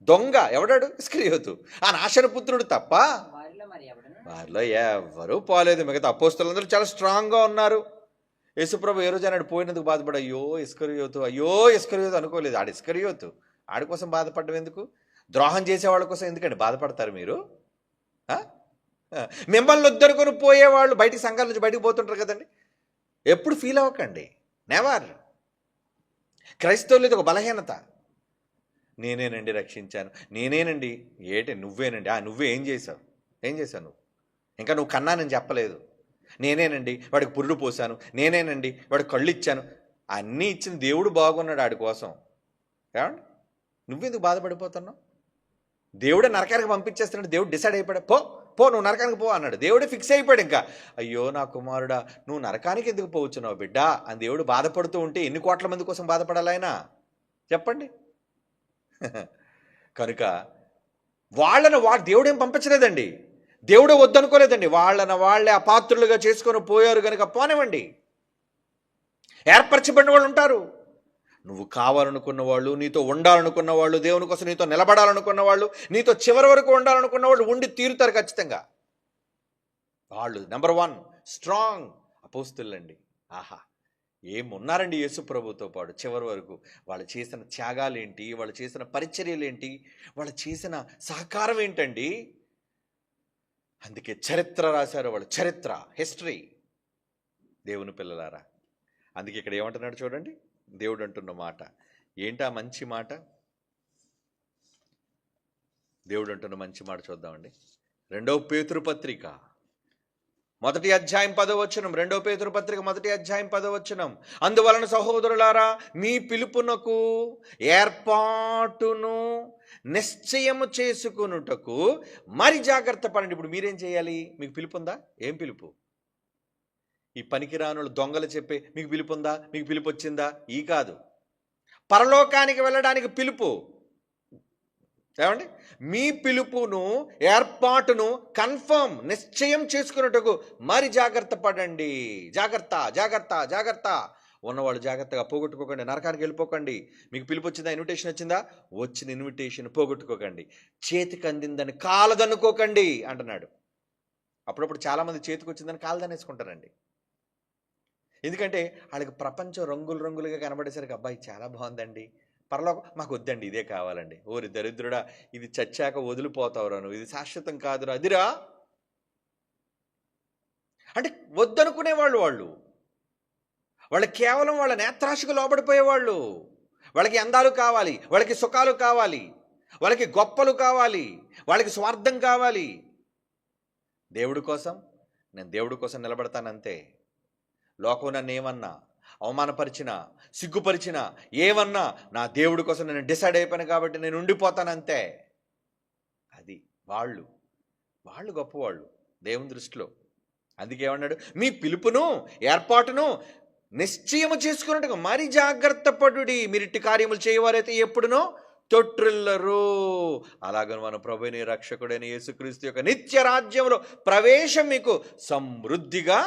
దొంగ ఎవడాడు? ఇస్కరియోతు. ఆ నాశనపుత్రుడు తప్ప వారిలో ఎవరూ పోలేదు. మిగతా అపోస్తలులందరూ చాలా స్ట్రాంగ్గా ఉన్నారు. యేసుప్రభు ఏ రోజు అన్నాడు పోయినందుకు బాధపడు, అయ్యో ఇస్కరియోతు అనుకోలేదు. ఆడు ఇస్కరియోతు, ఆడి కోసం బాధపడడం ఎందుకు? ద్రోహం చేసేవాళ్ళ కోసం ఎందుకండి బాధపడతారు మీరు? మిమ్మల్ని వద్దనుకొని పోయేవాళ్ళు బయటికి సంఘాల నుంచి బయటకు పోతుంటారు కదండి, ఎప్పుడు ఫీల్ అవ్వకండి. నెవర్. క్రైస్తవులు ఇది ఒక బలహీనత. నేనేనండి రక్షించాను, నేనేనండి. ఏటి నువ్వేనండి? నువ్వే ఏం చేశావు నువ్వు? ఇంకా నువ్వు కన్నానని చెప్పలేదు. నేనేనండి వాడికి పురుడు పోసాను, నేనేనండి వాడికి కళ్ళు ఇచ్చాను. అన్నీ ఇచ్చిన దేవుడు బాగున్నాడు ఆడి కోసం. ఏమండి నువ్వెందుకు బాధపడిపోతున్నావు? దేవుడే నరకానికి పంపించేస్తున్నాడు. దేవుడు డిసైడ్ అయిపోయాడు, పో నువ్వు నరకానికి పో అన్నాడు. దేవుడే ఫిక్స్ అయిపోయాడు. ఇంకా అయ్యో నా కుమారుడా నువ్వు నరకానికి ఎందుకు పోవచ్చున్నావు బిడ్డ అని దేవుడు బాధపడుతూ ఉంటే ఎన్ని కోట్ల మంది కోసం బాధపడాలి ఆయన? చెప్పండి. కనుక వాళ్ళను దేవుడేం పంపించలేదండి, దేవుడే వద్దనుకోలేదండి. వాళ్ళే అపాత్రులుగా చేసుకొని పోయారు కనుక పోనివ్వండి. ఏర్పరచబడిన వాళ్ళు ఉంటారు. నువ్వు కావాలనుకున్న వాళ్ళు, నీతో ఉండాలనుకున్న వాళ్ళు, దేవుని కోసం నీతో నిలబడాలనుకున్న వాళ్ళు, నీతో చివరి వరకు ఉండాలనుకున్న వాళ్ళు ఉండి తీరుతారు ఖచ్చితంగా. వాళ్ళు నెంబర్ 1 స్ట్రాంగ్ అపోస్తులండి. ఆహా ఏమున్నారండి యేసు ప్రభుతో పాటు చివరి వరకు. వాళ్ళు చేసిన త్యాగాలేంటి, వాళ్ళు చేసిన పరిచర్యలేంటి, వాళ్ళు చేసిన సహకారం ఏంటండి. అందుకే చరిత్ర రాశారు వాళ్ళు, చరిత్ర, హిస్టరీ. దేవుని పిల్లలారా, అందుకే ఇక్కడ ఏమంటున్నాడు చూడండి, దేవుడు అంటున్న మాట ఏంటా మంచి మాట. దేవుడు అంటున్న మంచి మాట చూద్దామండి. 2వ పేతురు పత్రిక 1వ అధ్యాయం 10వ వచనం. 2వ పేతురు పత్రిక 1వ అధ్యాయం 10వ వచనం. అందువలన సహోదరులారా మీ పిలుపునకు ఏర్పాటును నిశ్చయము చేసుకునుటకు మరి జాగ్రత్త పడండి. ఇప్పుడు మీరేం చేయాలి? మీకు పిలుపు ఉందా? ఏం పిలుపు? ఈ పనికిరానులు దొంగలు చెప్పే మీకు పిలుపు ఉందా, మీకు పిలుపు వచ్చిందా? ఈ కాదు, పరలోకానికి వెళ్ళడానికి పిలుపు. ఏమండి మీ పిలుపును ఏర్పాటును కన్ఫర్మ్ నిశ్చయం చేసుకున్నట్టుకు మరి జాగ్రత్త పడండి. జాగ్రత్త. ఉన్నవాళ్ళు జాగ్రత్తగా పోగొట్టుకోకండి, నరకానికి వెళ్ళిపోకండి. మీకు పిలుపు వచ్చిందా? ఇన్విటేషన్ వచ్చిందా? వచ్చిన ఇన్విటేషన్ పోగొట్టుకోకండి. చేతికి అందిందని కాలదనుకోకండి అంటున్నాడు. అప్పుడప్పుడు చాలామంది చేతికి వచ్చిందని కాలదనేసుకుంటారండి. ఎందుకంటే వాళ్ళకి ప్రపంచం రంగులుగా కనబడేసరికి అబ్బాయి చాలా బాగుందండి, పరలోకం మాకు వద్దండి, ఇదే కావాలండి. ఓరి దరిద్రుడా, ఇది చచ్చాక వదిలిపోతావురా నువ్వు, ఇది శాశ్వతం కాదురా, అదిరా అంటే వద్దనుకునేవాళ్ళు. వాళ్ళు కేవలం వాళ్ళ నేత్రాశకు లోబడిపోయేవాళ్ళు. వాళ్ళకి అందాలు కావాలి, వాళ్ళకి సుఖాలు కావాలి, వాళ్ళకి గొప్పలు కావాలి, వాళ్ళకి స్వార్థం కావాలి. దేవుడి కోసం నేను దేవుడి కోసం నిలబడతానంతే. లోకం నన్ను ఏమన్నా అవమానపరిచినా, సిగ్గుపరిచినా, ఏమన్నా నా దేవుడి కోసం నేను డిసైడ్ అయిపోయాను కాబట్టి నేను ఉండిపోతానంతే. అది వాళ్ళు గొప్పవాళ్ళు దేవుని దృష్టిలో. అందుకే ఏమన్నాడు? మీ పిలుపును ఏర్పాటును నిశ్చయము చేసుకున్నట్టుగా మరి జాగ్రత్త పడుడి. మీరు ఇట్టి కార్యములు చేయవారైతే ఎప్పుడునో తొట్టిల్లరు. అలాగని మన ప్రభుని రక్షకుడైన యేసుక్రీస్తు యొక్క నిత్య రాజ్యంలో ప్రవేశం మీకు సమృద్ధిగా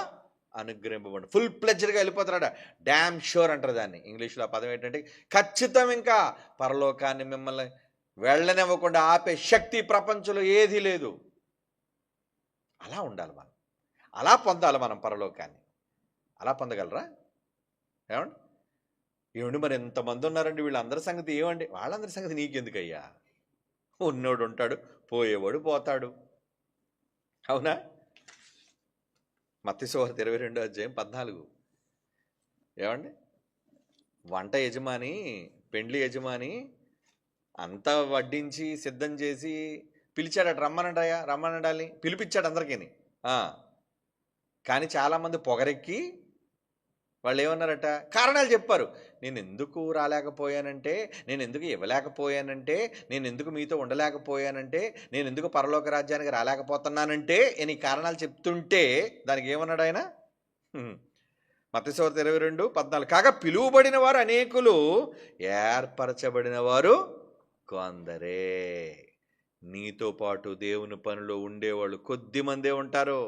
అనుగ్రహింపబడి ఫుల్ ప్లెజర్గా వెళ్ళిపోతారట. డ్యామ్ షూర్ అంటారు దాన్ని. ఇంగ్లీష్లో ఆ పదం ఏంటంటే ఖచ్చితం. ఇంకా పరలోకాన్ని మిమ్మల్ని వెళ్ళనివ్వకుండా ఆపే శక్తి ప్రపంచంలో ఏదీ లేదు. అలా ఉండాలి మనం, అలా పొందాలి మనం పరలోకాన్ని. అలా పొందగలరా? ఏమండి మరి ఎంతమంది ఉన్నారండి, వీళ్ళందరి సంగతి ఏమండి? వాళ్ళందరి సంగతి నీకెందుకయ్యా? ఉన్నోడు ఉంటాడు, పోయేవాడు పోతాడు. అవునా? మత్తయి సువార్త 22:14. ఏమండి, వంట యజమాని, పెండ్లి యజమాని అంతా వడ్డించి సిద్ధం చేసి పిలిచాడట, రమ్మనండాలి పిలిపించాడు అందరికీ. కానీ చాలామంది పొగరెక్కి వాళ్ళు ఏమన్నారట, కారణాలు చెప్పారు. నేను ఎందుకు రాలేకపోయానంటే, నేను ఎందుకు ఇవ్వలేకపోయానంటే, నేను ఎందుకు మీతో ఉండలేకపోయానంటే, నేను ఎందుకు పరలోక రాజ్యానికి రాలేకపోతున్నానంటే అని కారణాలు చెప్తుంటే దానికి ఏమన్నాడు ఆయన? మత్తయి సువార్త 22:14. కాగా పిలువబడిన వారు అనేకులు, ఏర్పరచబడిన వారు కొందరే. నీతో పాటు దేవుని పనిలో ఉండేవాళ్ళు కొద్ది మందే ఉంటారు.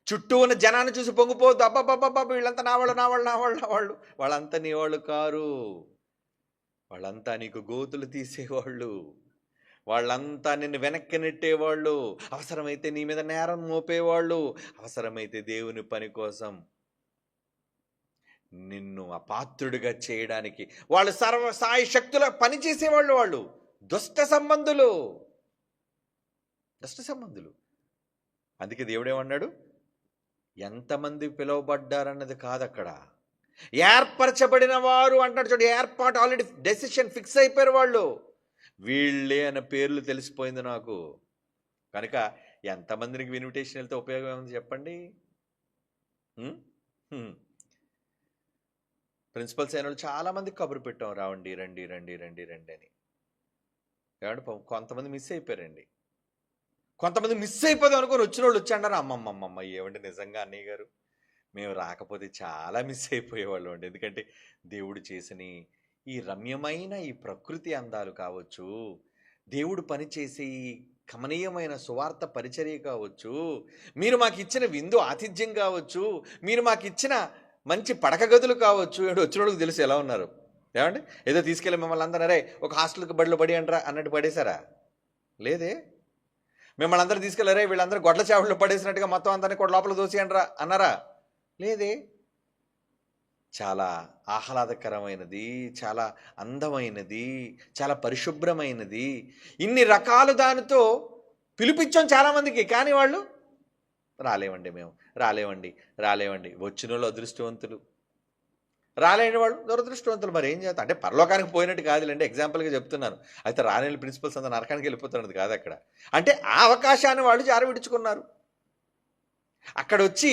చుట్టూ ఉన్న జనాన్ని చూసి పొంగిపోద్దు, అబ్బాబ్బాబ్బా వీళ్ళంతా నా వాళ్ళు, వాళ్ళంతా నీ వాళ్ళు కారు. వాళ్ళంతా నీకు గోతులు తీసేవాళ్ళు, వాళ్ళంతా నిన్ను వెనక్కి నెట్టేవాళ్ళు, అవసరమైతే నీ మీద నేరం మోపేవాళ్ళు, అవసరమైతే దేవుని పని కోసం నిన్ను అపాత్రుడిగా చేయడానికి వాళ్ళు సర్వసాయి శక్తుల పని చేసేవాళ్ళు. వాళ్ళు దుష్ట సంబంధులు. అందుకే దేవుడేమన్నాడు? ఎంతమంది పిలువబడ్డారన్నది కాదు అక్కడ, ఏర్పరచబడిన వారు అంటాడు. చూడండి, ఏర్పాటు ఆల్రెడీ డెసిషన్ ఫిక్స్ అయిపోయారు వాళ్ళు. వీళ్ళే అన్న పేర్లు తెలిసిపోయింది నాకు. కనుక ఎంతమందికి ఇన్విటేషన్ వెళ్తే ఉపయోగం ఏముంది చెప్పండి? ప్రిన్సిపల్స్ అయిన వాళ్ళు చాలామందికి కబురు పెట్టాం, రావండి రండి రండి రండి రండి అని. ఏమంటే కొంతమంది మిస్ అయిపోయారండి. కొంతమంది మిస్ అయిపోదాం అనుకుని వచ్చిన వాళ్ళు వచ్చాడారు. అమ్మమ్మమ్మ ఏమండి నిజంగా అన్నయ్య గారు, మేము రాకపోతే చాలా మిస్ అయిపోయేవాళ్ళు అండి. ఎందుకంటే దేవుడు చేసిన ఈ రమ్యమైన ఈ ప్రకృతి అందాలు కావచ్చు, దేవుడు పనిచేసే ఈ కమనీయమైన సువార్త పరిచర్య కావచ్చు, మీరు మాకు ఇచ్చిన విందు ఆతిథ్యం కావచ్చు, మీరు మాకు ఇచ్చిన మంచి పడక గదులు కావచ్చు. వచ్చిన వాళ్ళకి తెలుసు ఎలా ఉన్నారు. ఏమండి, ఏదో తీసుకెళ్ళి మిమ్మల్ని అందరూ ఒక హాస్టల్కి బడిలో పడి అంటారా అన్నట్టు పడేశారా? లేదే. మిమ్మల్ని అందరూ తీసుకెళ్ళారే వీళ్ళందరూ గొడ్ల చావుల్లో పడేసినట్టుగా మొత్తం అందరినీ కూడా లోపల దోసేయండిరా అన్నారా? లేదే. చాలా ఆహ్లాదకరమైనది, చాలా అందమైనది, చాలా పరిశుభ్రమైనది, ఇన్ని రకాలు దానితో పిలిపించాం చాలామందికి. కానీ వాళ్ళు రాలేవండి, మేము రాలేవండి. వచ్చిన వాళ్ళు అదృష్టవంతులు, రాలేని వాళ్ళు దురదృష్టవంతులు. మరి ఏం చేస్తాం? అంటే పరలోకానికి పోయినట్టు కాదులేండి, ఎగ్జాంపుల్గా చెప్తున్నాను. అయితే రాలేని ప్రిన్సిపల్స్ అంతా నరకానికి వెళ్ళిపోతున్నది కాదు అక్కడ. అంటే ఆ అవకాశాన్ని వాళ్ళు జారవిడుచుకున్నారు. అక్కడ వచ్చి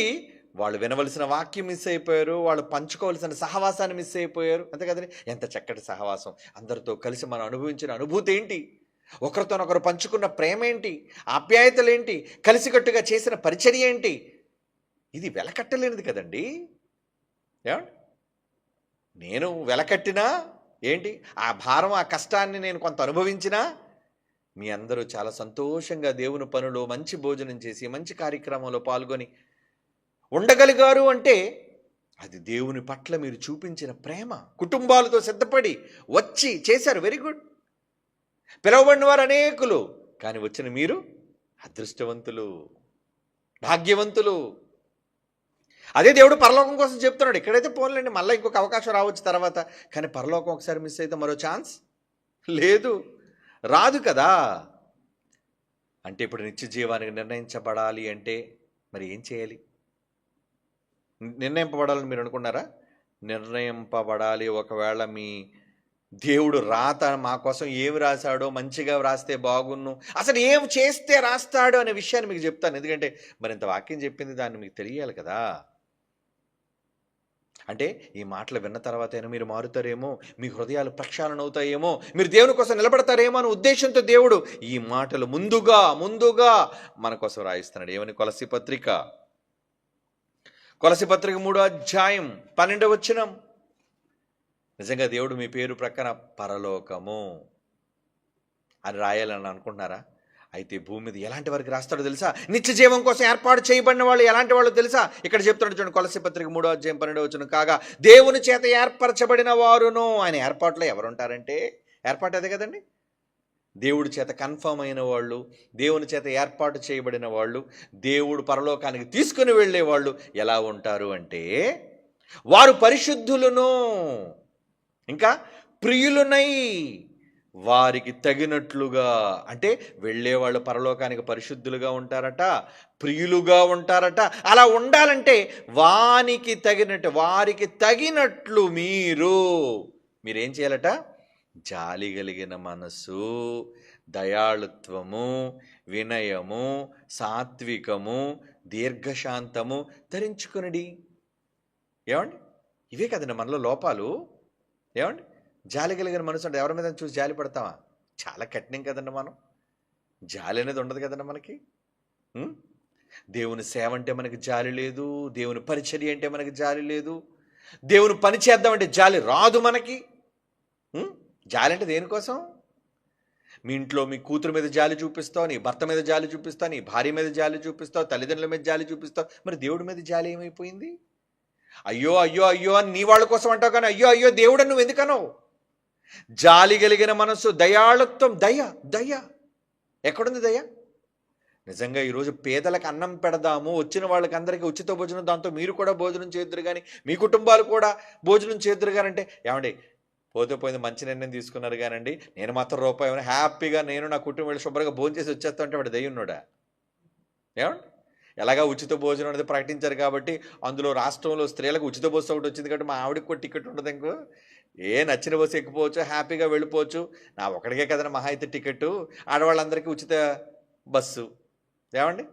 వాళ్ళు వినవలసిన వాక్యం మిస్ అయిపోయారు, వాళ్ళు పంచుకోవలసిన సహవాసాన్ని మిస్ అయిపోయారు. అంతే కదండి. ఎంత చక్కటి సహవాసం! అందరితో కలిసి మనం అనుభవించిన అనుభూతి ఏంటి? ఒకరితోనొకరు పంచుకున్న ప్రేమ ఏంటి? ఆప్యాయతలేంటి? కలిసికట్టుగా చేసిన పరిచర్య ఏంటి? ఇది వెలకట్టలేనిది కదండి. ఏమండి, నేను వెలకట్టినా ఏంటి, ఆ భారం ఆ కష్టాన్ని నేను కొంత అనుభవించినా మీ అందరూ చాలా సంతోషంగా దేవుని పనులు మంచి భోజనం చేసి మంచి కార్యక్రమంలో పాల్గొని ఉండగలిగారు అంటే అది దేవుని పట్ల మీరు చూపించిన ప్రేమ. కుటుంబాలతో సిద్ధపడి వచ్చి చేశారు, వెరీ గుడ్. పిలువబడిన వారు అనేకులు, కానీ వచ్చిన మీరు అదృష్టవంతులు, భాగ్యవంతులు. అదే దేవుడు పరలోకం కోసం చెప్తున్నాడు. ఇక్కడైతే పోన్లేండి, మళ్ళీ ఇంకొక అవకాశం రావచ్చు తర్వాత, కానీ పరలోకం ఒకసారి మిస్ అయితే మరో ఛాన్స్ లేదు, రాదు కదా. అంటే ఇప్పుడు నిత్య జీవానికి నిర్ణయించబడాలి అంటే మరి ఏం చేయాలి? నిర్ణయింపబడాలని మీరు అనుకున్నారా? నిర్ణయింపబడాలి. ఒకవేళ మీ దేవుడు రాత మా కోసం ఏమి రాశాడో మంచిగా రాస్తే బాగున్ను, అసలు ఏం చేస్తే రాస్తాడు అనే విషయాన్ని మీకు చెప్తాను. ఎందుకంటే మరింత వాక్యం చెప్పింది దాన్ని మీకు తెలియాలి కదా. అంటే ఈ మాటలు విన్న తర్వాత అయినా మీరు మారుతారేమో, మీ హృదయాలు ప్రక్షాళన అవుతాయేమో, మీరు దేవుని కోసం నిలబడతారేమో అనే ఉద్దేశంతో దేవుడు ఈ మాటలు ముందుగా మన కోసం రాయిస్తున్నాడు. ఏమని? కొలస్సీ పత్రిక 3వ అధ్యాయం 12వ వచనం. నిజంగా దేవుడు మీ పేరు ప్రక్కన పరలోకము అని రాయాలని అనుకుంటున్నారా? అయితే భూమి మీద ఎలాంటి వారికి రాస్తాడో తెలుసా? నిత్య జీవం కోసం ఏర్పాటు చేయబడిన వాళ్ళు ఎలాంటి వాళ్ళు తెలుసా? ఇక్కడ చెప్తున్నాడు చూడండి, కొలస్సీ పత్రిక 3:12 కాగా దేవుని చేత ఏర్పరచబడిన వారును. ఆయన ఏర్పాటులో ఎవరుంటారంటే, ఏర్పాటు అదే కదండి, దేవుడి చేత కన్ఫర్మ్ అయిన వాళ్ళు, దేవుని చేత ఏర్పాటు చేయబడిన వాళ్ళు, దేవుడు పరలోకానికి తీసుకుని వెళ్ళే వాళ్ళు ఎలా ఉంటారు అంటే, వారు పరిశుద్ధులను, ఇంకా ప్రియులునై వారికి తగినట్లుగా. అంటే వెళ్ళేవాళ్ళు పరలోకానికి పరిశుద్ధులుగా ఉంటారట, ప్రియులుగా ఉంటారట. అలా ఉండాలంటే వారికి తగినట్లు మీరేం చేయాలట? జాలి కలిగిన మనసు, దయాళుత్వము, వినయము, సాత్వికము, దీర్ఘశాంతము ధరించుకునడి. ఏమండి? ఇవే కదండి మనలో లోపాలు. ఏమండి? జాలి కలిగిన మనసు అంటే ఎవరి మీద చూసి జాలి పడతామా? చాలా కఠినం కదండి మనం. జాలి అనేది ఉండదు కదండి మనకి. దేవుని సేవ అంటే మనకి జాలి లేదు, దేవుని పరిచర్య అంటే మనకి జాలి లేదు, దేవుని పని చేద్దామంటే జాలి రాదు మనకి. జాలి అంటే దేనికోసం? మీ ఇంట్లో మీ కూతురు మీద జాలి చూపిస్తావు, నీ భర్త మీద జాలి చూపిస్తావు, నీ భార్య మీద జాలి చూపిస్తావు, తల్లిదండ్రుల మీద జాలి చూపిస్తావు. మరి దేవుడి మీద జాలి ఏమైపోయింది? అయ్యో అయ్యో అయ్యో అని నీ వాళ్ళ కోసం అంటావు, కానీ అయ్యో అయ్యో దేవుడు నువ్వు ఎందుకనవు? జాలి కలిగిన మనసు, దయాళుత్వం, దయ ఎక్కడుంది దయ? నిజంగా ఈరోజు పేదలకు అన్నం పెడదాము, వచ్చిన వాళ్ళకి అందరికీ ఉచిత భోజనం, దాంతో మీరు కూడా భోజనం చేద్దరు కానీ, మీ కుటుంబాలు కూడా భోజనం చేద్దరు కానంటే, ఏమండి పోతే పోయింది, మంచి నిర్ణయం తీసుకున్నారు కానండి, నేను మాత్రం రూపాయి హ్యాపీగా నేను నా కుటుంబం వెళ్ళి శుభ్రంగా భోజనం చేసి వచ్చేస్తా అంటే వాడు దయ్యున్నాడా? ఏమండి? ఎలాగా ఉచిత భోజనం అనేది ప్రకటించారు కాబట్టి, అందులో రాష్ట్రంలో స్త్రీలకు ఉచిత బస్సు ఒకటి వచ్చింది కాబట్టి మా ఆవిడకి కూడా టికెట్ ఉండదు. ఇంకో నచ్చిన బస్సు ఎక్కిపోవచ్చు, హ్యాపీగా వెళ్ళిపోవచ్చు. నా ఒకడికే కదండి మహా అయితే టికెట్, ఆడవాళ్ళందరికీ ఉచిత బస్సు. ఏమండి?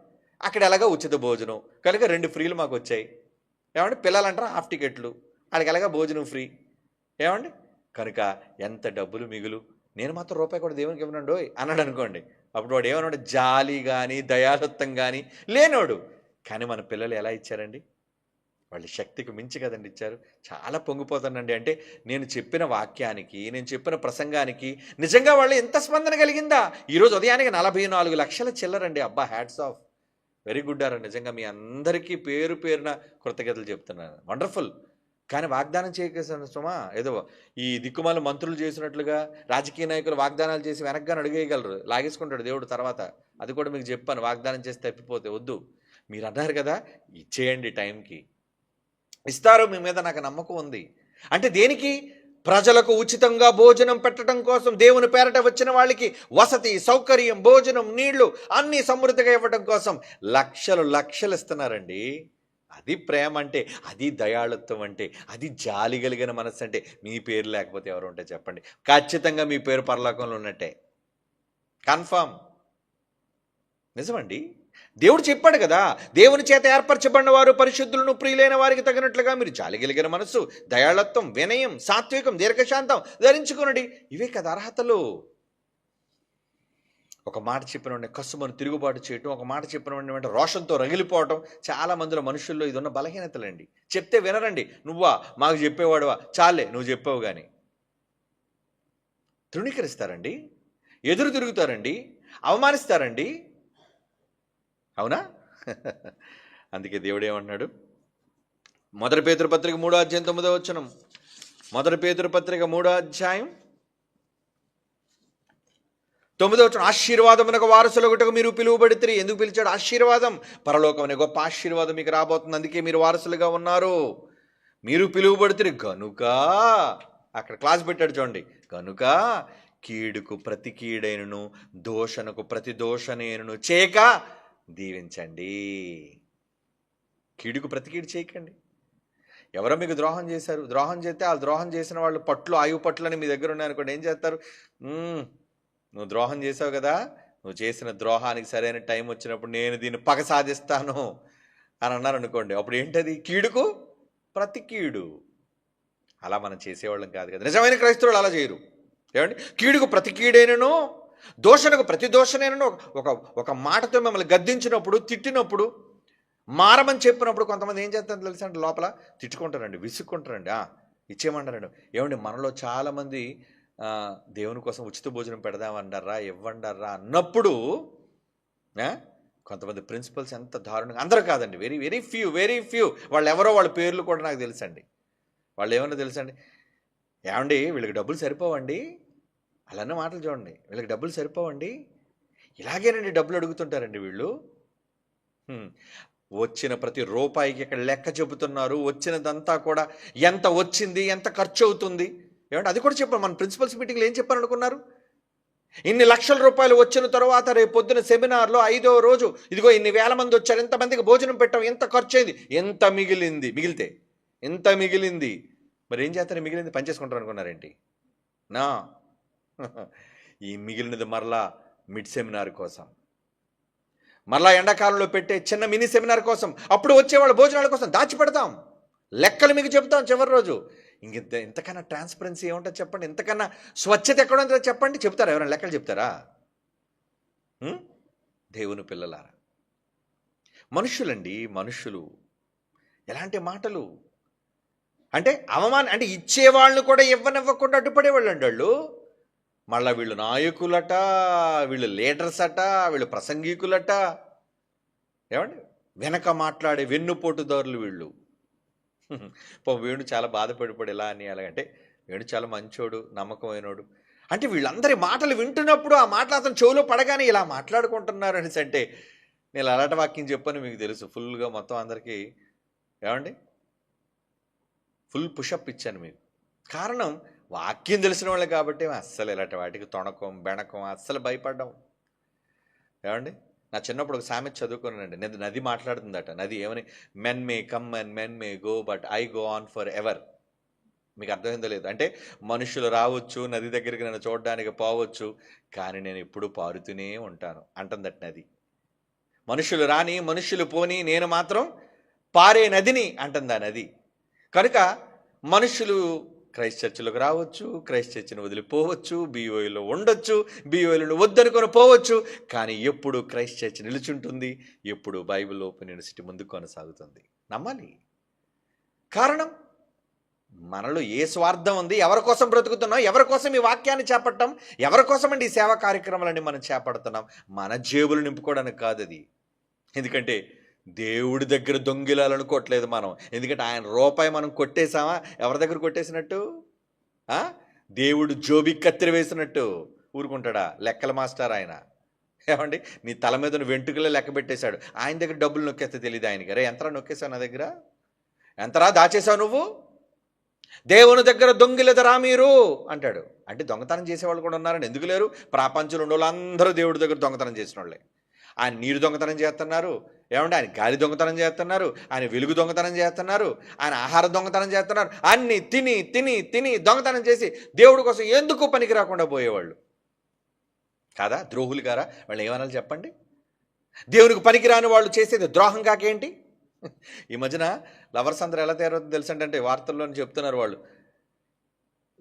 అక్కడ ఎలాగా ఉచిత భోజనం కనుక 2 ఫ్రీలు మాకు వచ్చాయి. ఏమండి? పిల్లలంటారా హాఫ్ టికెట్లు, ఆడికి ఎలాగా భోజనం ఫ్రీ. ఏమండి? కనుక ఎంత డబ్బులు మిగులు, నేను మాత్రం రూపాయి కూడా దేవునికి ఇవ్వనండు అన్నాడు అనుకోండి, అప్పుడు వాడు ఏమన్నాడు? జాలి కానీ దయాళుత్వం కానీ లేనోడు. కానీ మన పిల్లలు ఎలా ఇచ్చారండి? వాళ్ళ శక్తికి మించి కదండి ఇచ్చారు. చాలా పొంగిపోతానండి. అంటే నేను చెప్పిన వాక్యానికి, నేను చెప్పిన ప్రసంగానికి నిజంగా వాళ్ళు ఎంత స్పందన కలిగిందా? ఈరోజు ఉదయానికి 44 లక్షల చిల్లరండి. అబ్బా, hats off, very good or. నిజంగా మీ అందరికీ పేరు పేరున కృతజ్ఞతలు చెప్తున్నాను. వండర్ఫుల్. కానీ వాగ్దానం చేయకేసమా ఏదో ఈ దిక్కుమాల మంత్రులు చేసినట్లుగా రాజకీయ నాయకులు వాగ్దానాలు చేసి వెనక్గానే అడిగేయగలరు, లాగేసుకుంటాడు దేవుడు తర్వాత. అది కూడా మీకు చెప్పాను, వాగ్దానం చేసి తప్పిపోతే వద్దు. మీరు అన్నారు కదా, ఇచ్చేయండి, టైంకి ఇస్తారు, మీ మీద నాకు నమ్మకం ఉంది. అంటే దేనికి? ప్రజలకు ఉచితంగా భోజనం పెట్టడం కోసం, దేవుని పేరట వచ్చిన వాళ్ళకి వసతి సౌకర్యం, భోజనం, నీళ్లు అన్నీ సమృద్ధిగా ఇవ్వడం కోసం లక్షలు ఇస్తున్నారండి. అది ప్రేమ అంటే, అది దయాళుత్వం అంటే, అది జాలి కలిగిన మనస్సు అంటే. మీ పేరు లేకపోతే ఎవరు ఉంటే చెప్పండి, ఖచ్చితంగా మీ పేరు పరలోకంలో ఉన్నట్టే, కన్ఫర్మ్. నిజమండి. దేవుడు చెప్పాడు కదా, దేవుని చేత ఏర్పరచబడిన వారు పరిశుద్ధులను, ప్రియులైన వారికి తగినట్లుగా మీరు జాలి కలిగిన మనస్సు, దయాళుత్వం, వినయం, సాత్వికం, దీర్ఘశాంతం ధరించుకునండి. ఇవే కదా అర్హతలు. ఒక మాట చెప్పిన వెంటనే కస్సుమని తిరుగుబాటు చేయటం, ఒక మాట చెప్పిన వెంటనే రోషంతో రగిలిపోవటం చాలా మందిలో, మనుషుల్లో ఇది ఉన్న బలహీనతలండి. చెప్తే వినరండి. నువ్వా మాకు చెప్పేవాడువా, చాలే నువ్వు చెప్పావు కానీ. తృణీకరిస్తారండి, ఎదురు తిరుగుతారండి, అవమానిస్తారండి. అవునా? అందుకే దేవుడు ఏమంటున్నాడు? 1 పేతురు పత్రిక 3:9. 1 పేతురు పత్రిక 3:9 ఆశీర్వాదమునకు వారసులగుటకు మీరు పిలువబడితిరి. ఎందుకు పిలిచాడు? ఆశీర్వాదం, పరలోకం అనే గొప్ప ఆశీర్వాదం మీకు రాబోతుంది. అందుకే మీరు వారసులుగా ఉన్నారు. మీరు పిలువబడితిరి గనుక, అక్కడ క్లాస్ పెట్టాడు చూడండి, గనుక కీడుకు ప్రతి కీడైనను, దోషణకు ప్రతి దోషణైనను చేయక దీవించండి. కీడుకు ప్రతి కీడు చేయకండి. ఎవరో మీకు ద్రోహం చేశారు, ద్రోహం చేస్తే ఆ ద్రోహం చేసిన వాళ్ళు పట్లు, ఆయువు పట్లు అని మీ దగ్గర ఉన్నాయనుకోండి, ఏం చేస్తారు? నువ్వు ద్రోహం చేసావు కదా, నువ్వు చేసిన ద్రోహానికి సరైన టైం వచ్చినప్పుడు నేను దీన్ని పగ సాధిస్తాను అని అన్నారు అనుకోండి, అప్పుడు ఏంటది? కీడుకు ప్రతి కీడు. అలా మనం చేసేవాళ్ళం కాదు కదా. నిజమైన క్రైస్తవులు అలా చేయరు. ఏమండి? కీడుకు ప్రతి కీడైనను, దోషణకు ప్రతి దోషణైనను. ఒక మాటతో మిమ్మల్ని గద్దించినప్పుడు, తిట్టినప్పుడు, మారమని చెప్పినప్పుడు కొంతమంది ఏం చేస్తారో తెలుసా అంటే, లోపల తిట్టుకుంటారండి, విసుక్కుంటారండి. ఇచ్చేయమంటారండి. ఏమండి మనలో చాలామంది దేవుని కోసం ఉచిత భోజనం పెడదామన్నారా, ఇవ్వండారా అన్నప్పుడు కొంతమంది ప్రిన్సిపల్స్ ఎంత దారుణంగా, అందరూ కాదండి, వెరీ వెరీ ఫ్యూ వాళ్ళు ఎవరో, వాళ్ళ పేర్లు కూడా నాకు తెలుసండి. వాళ్ళు ఏమన్నా తెలుసండి, ఏమండి వీళ్ళకి డబ్బులు సరిపోవండి, అలానే మాటలు చూడండి, వీళ్ళకి డబ్బులు సరిపోవండి, ఇలాగేనండి డబ్బులు అడుగుతుంటారండి వీళ్ళు. వచ్చిన ప్రతి రూపాయికి ఇక్కడ లెక్క చెబుతున్నారు, వచ్చినదంతా కూడా ఎంత వచ్చింది, ఎంత ఖర్చు అవుతుంది. ఏమంటే అది కూడా చెప్పారు. మన ప్రిన్సిపల్స్ మీటింగ్లో ఏం చెప్పారు అనుకున్నారు? ఇన్ని లక్షల రూపాయలు వచ్చిన తర్వాత రేపు పొద్దున సెమినార్లో 5వ రోజు ఇదిగో ఇన్ని వేల మంది వచ్చారు, ఎంతమందికి భోజనం పెట్టాం, ఎంత ఖర్చు అయింది, ఎంత మిగిలితే ఎంత మిగిలింది, మరి ఏం చేస్తారు? మిగిలింది పనిచేసుకుంటారు అనుకున్నారేంటి? నా ఈ మిగిలినది మరలా మిడ్ సెమినార్ కోసం, మరలా ఎండాకాలంలో పెట్టే చిన్న మినీ సెమినార్ కోసం, అప్పుడు వచ్చేవాళ్ళ భోజనాల కోసం దాచిపెడతాం, లెక్కలు మీకు చెప్తాం చివరి రోజు. ఇంతకన్నా ట్రాన్స్పరెన్సీ ఏముంటుంది చెప్పండి? ఇంతకన్నా స్వచ్ఛత ఎక్కడ ఉంటుందో చెప్పండి? చెప్తారా? ఎవరైనా లెక్కలు చెప్తారా? దేవుని పిల్లలారా, మనుషులండి, మనుషులు ఎలాంటి మాటలు అంటే అవమానం, అంటే ఇచ్చేవాళ్ళని కూడా ఇవ్వనివ్వకుండా అడ్డుపడేవాళ్ళు అండి వాళ్ళు. మళ్ళీ వీళ్ళు నాయకులట, వీళ్ళు లీడర్స్ అట, వీళ్ళు ప్రసంగికులట, ఏమండి వెనక మాట్లాడే వెన్నుపోటుదారులు వీళ్ళు. వేణు చాలా బాధపడిపోడు ఇలా అని, అలాగంటే వేణు చాలా మంచోడు, నమ్మకమైనోడు అంటే వీళ్ళందరి మాటలు వింటున్నప్పుడు ఆ మాటలు అతను చెవులో పడగానే ఇలా మాట్లాడుకుంటున్నారు అనేసి అంటే, నేను అలాంటి వాక్యం చెప్పని మీకు తెలుసు, ఫుల్గా మొత్తం అందరికీ ఏమండి ఫుల్ పుషప్ ఇచ్చాను మీకు. కారణం వాక్యం తెలిసిన వాళ్ళే కాబట్టి అస్సలు ఇలాంటి వాటికి తొణకం బెణకం అస్సలు భయపడ్డాం. ఏమండి నా చిన్నప్పుడు ఒక సామెత చదువుకున్నానండి, నది మాట్లాడుతుందట. నది ఏమని? Men may come and men may go but I go on for ever. మీకు అర్థమైందో లేదు? అంటే మనుషులు రావచ్చు, నది దగ్గరికి నన్ను చూడడానికి పోవచ్చు, కానీ నేను ఎప్పుడూ పారుతూనే ఉంటాను అంటుందట నది. మనుషులు రాని, మనుషులు పోని, నేను మాత్రం పారే నదిని అంటుందా నది. కనుక మనుషులు క్రైస్ట్ చర్చిలోకి రావచ్చు, క్రైస్ట్ చర్చిని వదిలిపోవచ్చు, బీఓలో ఉండొచ్చు, బీఓలో వద్దనుకొని పోవచ్చు, కానీ ఎప్పుడు క్రైస్ట్ చర్చ్ నిలుచుంటుంది, ఎప్పుడు బైబిల్ ఓపెన్ యూనివర్సిటీ ముందు కొనసాగుతుంది. నమ్మాలి. కారణం మనలో ఏ స్వార్థం ఉంది, ఎవరి కోసం బ్రతుకుతున్నాం, ఎవరి కోసం ఈ వాక్యాన్ని చేపట్టడం, ఎవరి కోసం అండి ఈ సేవా కార్యక్రమాలన్నీ మనం చేపడుతున్నాం? మన జేబులు నింపుకోవడానికి కాదు అది. ఎందుకంటే దేవుడి దగ్గర దొంగిలాలనుకోవట్లేదు మనం. ఎందుకంటే ఆయన రూపాయి మనం కొట్టేసామా? ఎవరి దగ్గర కొట్టేసినట్టు? దేవుడు జోబి కత్తిరి వేసినట్టు ఊరుకుంటాడా? లెక్కల మాస్టర్ ఆయన. ఏమండి నీ తల మీద వెంట్రుకలే లెక్క పెట్టేశాడు, ఆయన దగ్గర డబ్బులు నొక్కేస్తే తెలియదు ఆయనకి. రే ఎంతరా నొక్కేసావు నా దగ్గర, ఎంతరా దాచేసావు నువ్వు? దేవుని దగ్గర దొంగిలెదరా మీరు అంటాడు. అంటే దొంగతనం చేసేవాళ్ళు కూడా ఉన్నారని ఎందుకు లేరు? ప్రపంచంలో ఉన్న వాళ్ళందరూ దేవుడి దగ్గర దొంగతనం చేసిన వాళ్ళే. ఆయన నీరు దొంగతనం చేస్తున్నారు, ఏమంటే ఆయన గాలి దొంగతనం చేస్తున్నారు, ఆయన వెలుగు దొంగతనం చేస్తున్నారు, ఆయన ఆహార దొంగతనం చేస్తున్నారు. అన్ని తిని తిని తిని దొంగతనం చేసి దేవుడి కోసం ఎందుకు పనికి రాకుండా పోయేవాళ్ళు కాదా? ద్రోహులు గారా? వాళ్ళు ఏమనాలి చెప్పండి? దేవునికి పనికిరాని వాళ్ళు చేసేది ద్రోహం కాకేంటి? ఈ మధ్యన లవర్స్ అందరూ ఎలా తయారవుతుందో తెలుసంటే, వార్తల్లో చెప్తున్నారు వాళ్ళు,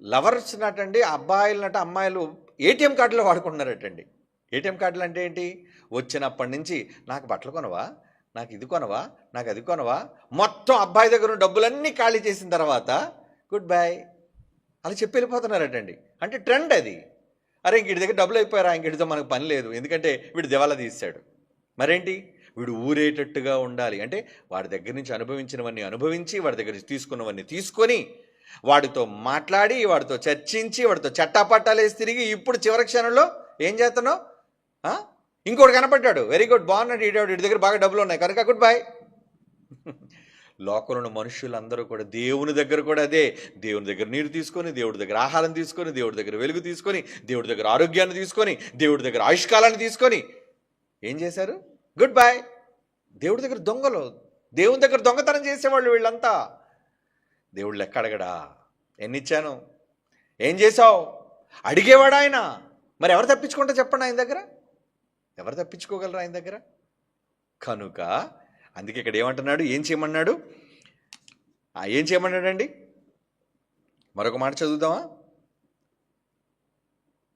లవర్స్ నటండి అబ్బాయిలనట అమ్మాయిలు ఏటీఎం కార్డులో వాడుకుంటున్నారటండి. ఏటీఎం కార్డులు అంటే ఏంటి? వచ్చినప్పటి నుంచి నాకు బట్టలు కొనవా, నాకు ఇది కొనవా, నాకు అది కొనవా, మొత్తం అబ్బాయి దగ్గర ఉన్న డబ్బులన్నీ ఖాళీ చేసిన తర్వాత గుడ్ బై అని చెప్పి వెళ్ళిపోతున్నారటండి. అంటే ట్రెండ్ అది. అరే ఇంక దగ్గర డబ్బులు అయిపోయారా, ఇంకటితో మనకు పని లేదు, ఎందుకంటే వీడు దివాలా తీశాడు. మరేంటి? వీడు ఊరేటట్టుగా ఉండాలి అంటే వాడి దగ్గర నుంచి అనుభవించినవన్నీ అనుభవించి, వాడి దగ్గర నుంచి తీసుకున్నవన్నీ తీసుకొని, వాడితో మాట్లాడి, వాడితో చర్చించి, వాడితో చట్టాపట్టాలేసి తిరిగి ఇప్పుడు చివరి క్షణంలో ఏం చేస్తున్నావు? ఇంకోటి కనపడ్డాడు, వెరీ గుడ్, బాగున్నాడు, వీడి దగ్గర బాగా డబ్బులు ఉన్నాయి కనుక గుడ్ బై. లోకంలో మనుషులందరూ కూడా దేవుని దగ్గర కూడా అదే. దేవుని దగ్గర నీరు తీసుకొని, దేవుడి దగ్గర ఆహారం తీసుకొని, దేవుడి దగ్గర వెలుగు తీసుకొని, దేవుడి దగ్గర ఆరోగ్యాన్ని తీసుకొని, దేవుడి దగ్గర ఆయుష్కాలాన్ని తీసుకొని ఏం చేశారు? Good bye. దేవుడి దగ్గర దొంగలు, దేవుని దగ్గర దొంగతనం చేసేవాళ్ళు వీళ్ళంతా. దేవుడు లెక్క అడగడా? ఎన్నిచ్చాను, ఏం చేశావు అడిగేవాడు ఆయన. మరి ఎవరు తప్పించుకుంటా చెప్పండి ఆయన దగ్గర? ఎవరు తప్పించుకోగలరు ఆయన దగ్గర? కనుక అందుకే ఇక్కడ ఏమంటున్నాడు? ఏం చేయమన్నాడు? ఏం చేయమన్నాడండి? మరొక మాట చదువుదామా?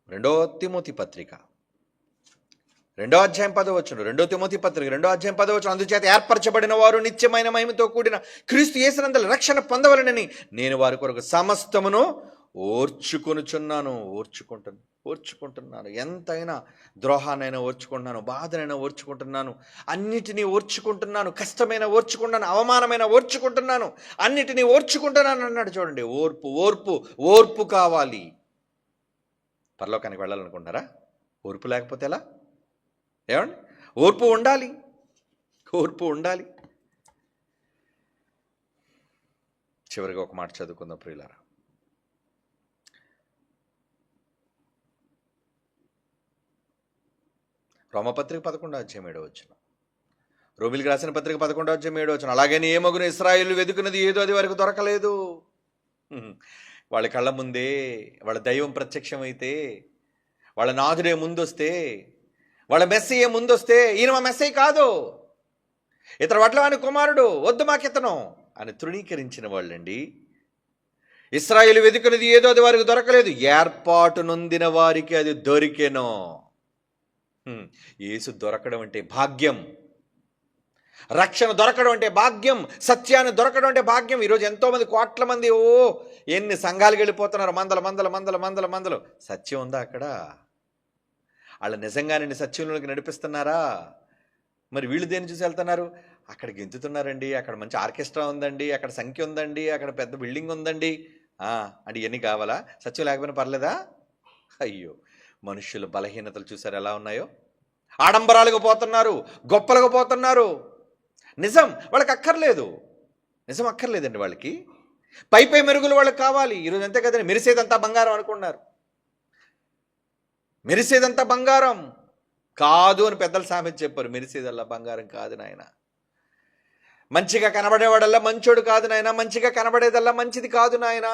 2 తిమోతి పత్రిక 2 తిమోతి పత్రిక 2 అందుచేత ఏర్పరచబడిన వారు నిత్యమైన మహిమతో కూడిన క్రీస్తు యేసునందు రక్షణ పొందవలనని నేను వారి కొరకు సమస్తమును ఓర్చుకుంటున్నాను. ఎంతైనా ద్రోహానైనా ఓర్చుకుంటున్నాను, బాధనైనా ఓర్చుకుంటున్నాను, అన్నిటినీ ఓర్చుకుంటున్నాను, కష్టమైన ఓర్చుకుంటున్నాను, అవమానమైన ఓర్చుకుంటున్నాను, అన్నిటినీ ఓర్చుకుంటున్నాను అన్నాడు. చూడండి, ఓర్పు కావాలి. పరలోకానికి వెళ్ళాలనుకుంటారా? ఓర్పు లేకపోతే ఎలా? ఏమండి, ఓర్పు ఉండాలి. చివరిగా ఒక మాట చదువుకుందాం ప్రియులారా. రోమపత్రిక 11:7 రోమిలికి రాసిన పత్రిక 11:7 అలాగని ఏమగును ఇశ్రాయేలు వెతుకున్నది ఏదో అది వరకు దొరకలేదు. వాళ్ళ కళ్ళ ముందే వాళ్ళ దైవం ప్రత్యక్షమైతే, వాళ్ళ నాథుడే ముందొస్తే, వాళ్ళ మెస్సయ్యే ముందొస్తే, ఈయన మా మెస్సయ్య కాదు, ఇతర వడ్లవాని కుమారుడు, వద్దు మాకితను అని తృణీకరించిన వాళ్ళండి. ఇశ్రాయేలు వెతుకున్నది ఏదో అది వారికి దొరకలేదు, ఏర్పాటు నొందిన వారికి అది దొరికెను. యేసు దొరకడం అంటే భాగ్యం, రక్షణ దొరకడం అంటే భాగ్యం, సత్యాన్ని దొరకడం అంటే భాగ్యం. ఈరోజు ఎంతోమంది, కోట్ల మంది ఎన్ని సంఘాలకు వెళ్ళిపోతున్నారు, మందలు. సత్యం ఉందా అక్కడ? వాళ్ళు నిజంగానే సత్యంలోకి నడిపిస్తున్నారా? మరి వీళ్ళు దేన్ని చూసి వెళ్తున్నారు? అక్కడ గెంతుతున్నారండి, అక్కడ మంచి ఆర్కెస్ట్రా ఉందండి, అక్కడ సంఖ్య ఉందండి, అక్కడ పెద్ద బిల్డింగ్ ఉందండి అంటే ఇవన్నీ కావాలా? సత్యం లేకపోయినా పర్లేదా? అయ్యో, మనుషుల బలహీనతలు చూసారు ఎలా ఉన్నాయో. ఆడంబరాలకు పోతున్నారు, గొప్పలకు పోతున్నారు. నిజం వాళ్ళకి అక్కర్లేదు, నిజం అక్కర్లేదండి వాళ్ళకి. పై మెరుగులు వాళ్ళకి కావాలి. ఈరోజు అంతే కదండి, మెరిసేదంతా బంగారం అనుకున్నారు. మెరిసేదంతా బంగారం కాదు అని పెద్దలు సామెత చెప్పారు. మెరిసేదల్లా బంగారం కాదు నాయన. మంచిగా కనబడేవాడల్లా మంచోడు కాదు నాయన. మంచిగా కనబడేదల్లా మంచిది కాదు నాయన.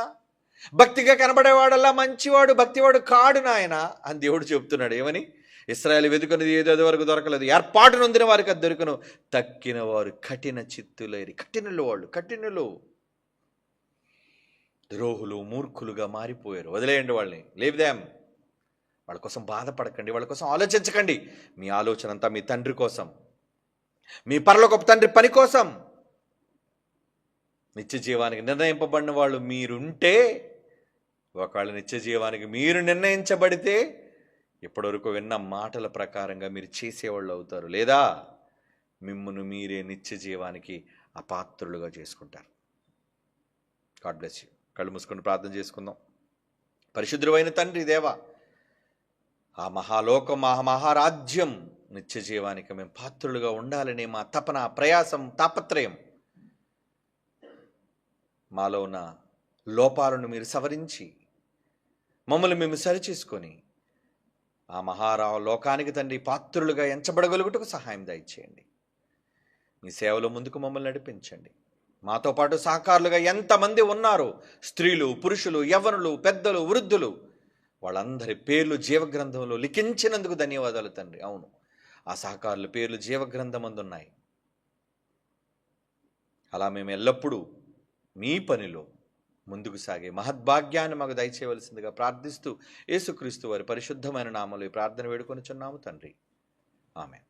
భక్తిగా కనబడేవాడల్లా మంచివాడు, భక్తివాడు కాడు నాయన అని దేవుడు చెప్తున్నాడు. ఏమని? ఇశ్రాయేలు వెతుకున్నది ఏదో వరకు దొరకలేదు, ఏర్పాటు నొందిన వారికి అది దొరికను, తక్కిన వారు కఠిన చిత్తులేరి. కఠినులు ద్రోహులు, మూర్ఖులుగా మారిపోయారు. వదిలేయండి వాళ్ళని, లేవుదాం. వాళ్ళ కోసం బాధపడకండి, వాళ్ళ కోసం ఆలోచించకండి. మీ ఆలోచన అంతా మీ తండ్రి కోసం, మీ పరలోకపు తండ్రి పని కోసం. నిత్య జీవానికి నిర్ణయింపబడిన వాళ్ళు మీరుంటే, ఒకవేళ నిత్య జీవానికి మీరు నిర్ణయించబడితే, ఇప్పటివరకు విన్న మాటల ప్రకారంగా మీరు చేసేవాళ్ళు అవుతారు. లేదా మిమ్మును మీరే నిత్య జీవానికి అపాత్రులుగా చేసుకుంటారు. God bless you. కళ్ళు మూసుకొని ప్రార్థన చేసుకుందాం. పరిశుద్ధుడైన తండ్రి దేవా, ఆ మహాలోకం, ఆ మహారాజ్యం, నిత్య జీవానికి మేము పాత్రులుగా ఉండాలని మా తపన, ప్రయాసం, తాపత్రయం. మాలో ఉన్న లోపాలను మీరు సవరించి మమ్మల్ని మేము సరిచేసుకొని ఆ లోకానికి తండ్రి పాత్రులుగా ఎంచబడగలుగుటకు సహాయం దయచేయండి. మీ సేవలో ముందుకు మమ్మల్ని నడిపించండి. మాతో పాటు సహకారులుగా ఎంతమంది ఉన్నారు, స్త్రీలు, పురుషులు, యవ్వనులు, పెద్దలు, వృద్ధులు, వాళ్ళందరి పేర్లు జీవగ్రంథంలో లిఖించినందుకు ధన్యవాదాలు తండ్రి. అవును, ఆ సహకారుల పేర్లు జీవగ్రంథమందు ఉన్నాయి. అలా మేము ఎల్లప్పుడూ మీ పనిలో ముందుకు సాగే మహద్భాగ్యాన్ని మాకు దయచేయవలసిందిగా ప్రార్థిస్తూ యేసుక్రీస్తు వారి పరిశుద్ధమైన నామములో ఈ ప్రార్థన వేడుకొనుచున్నాము తండ్రి. ఆమేన్.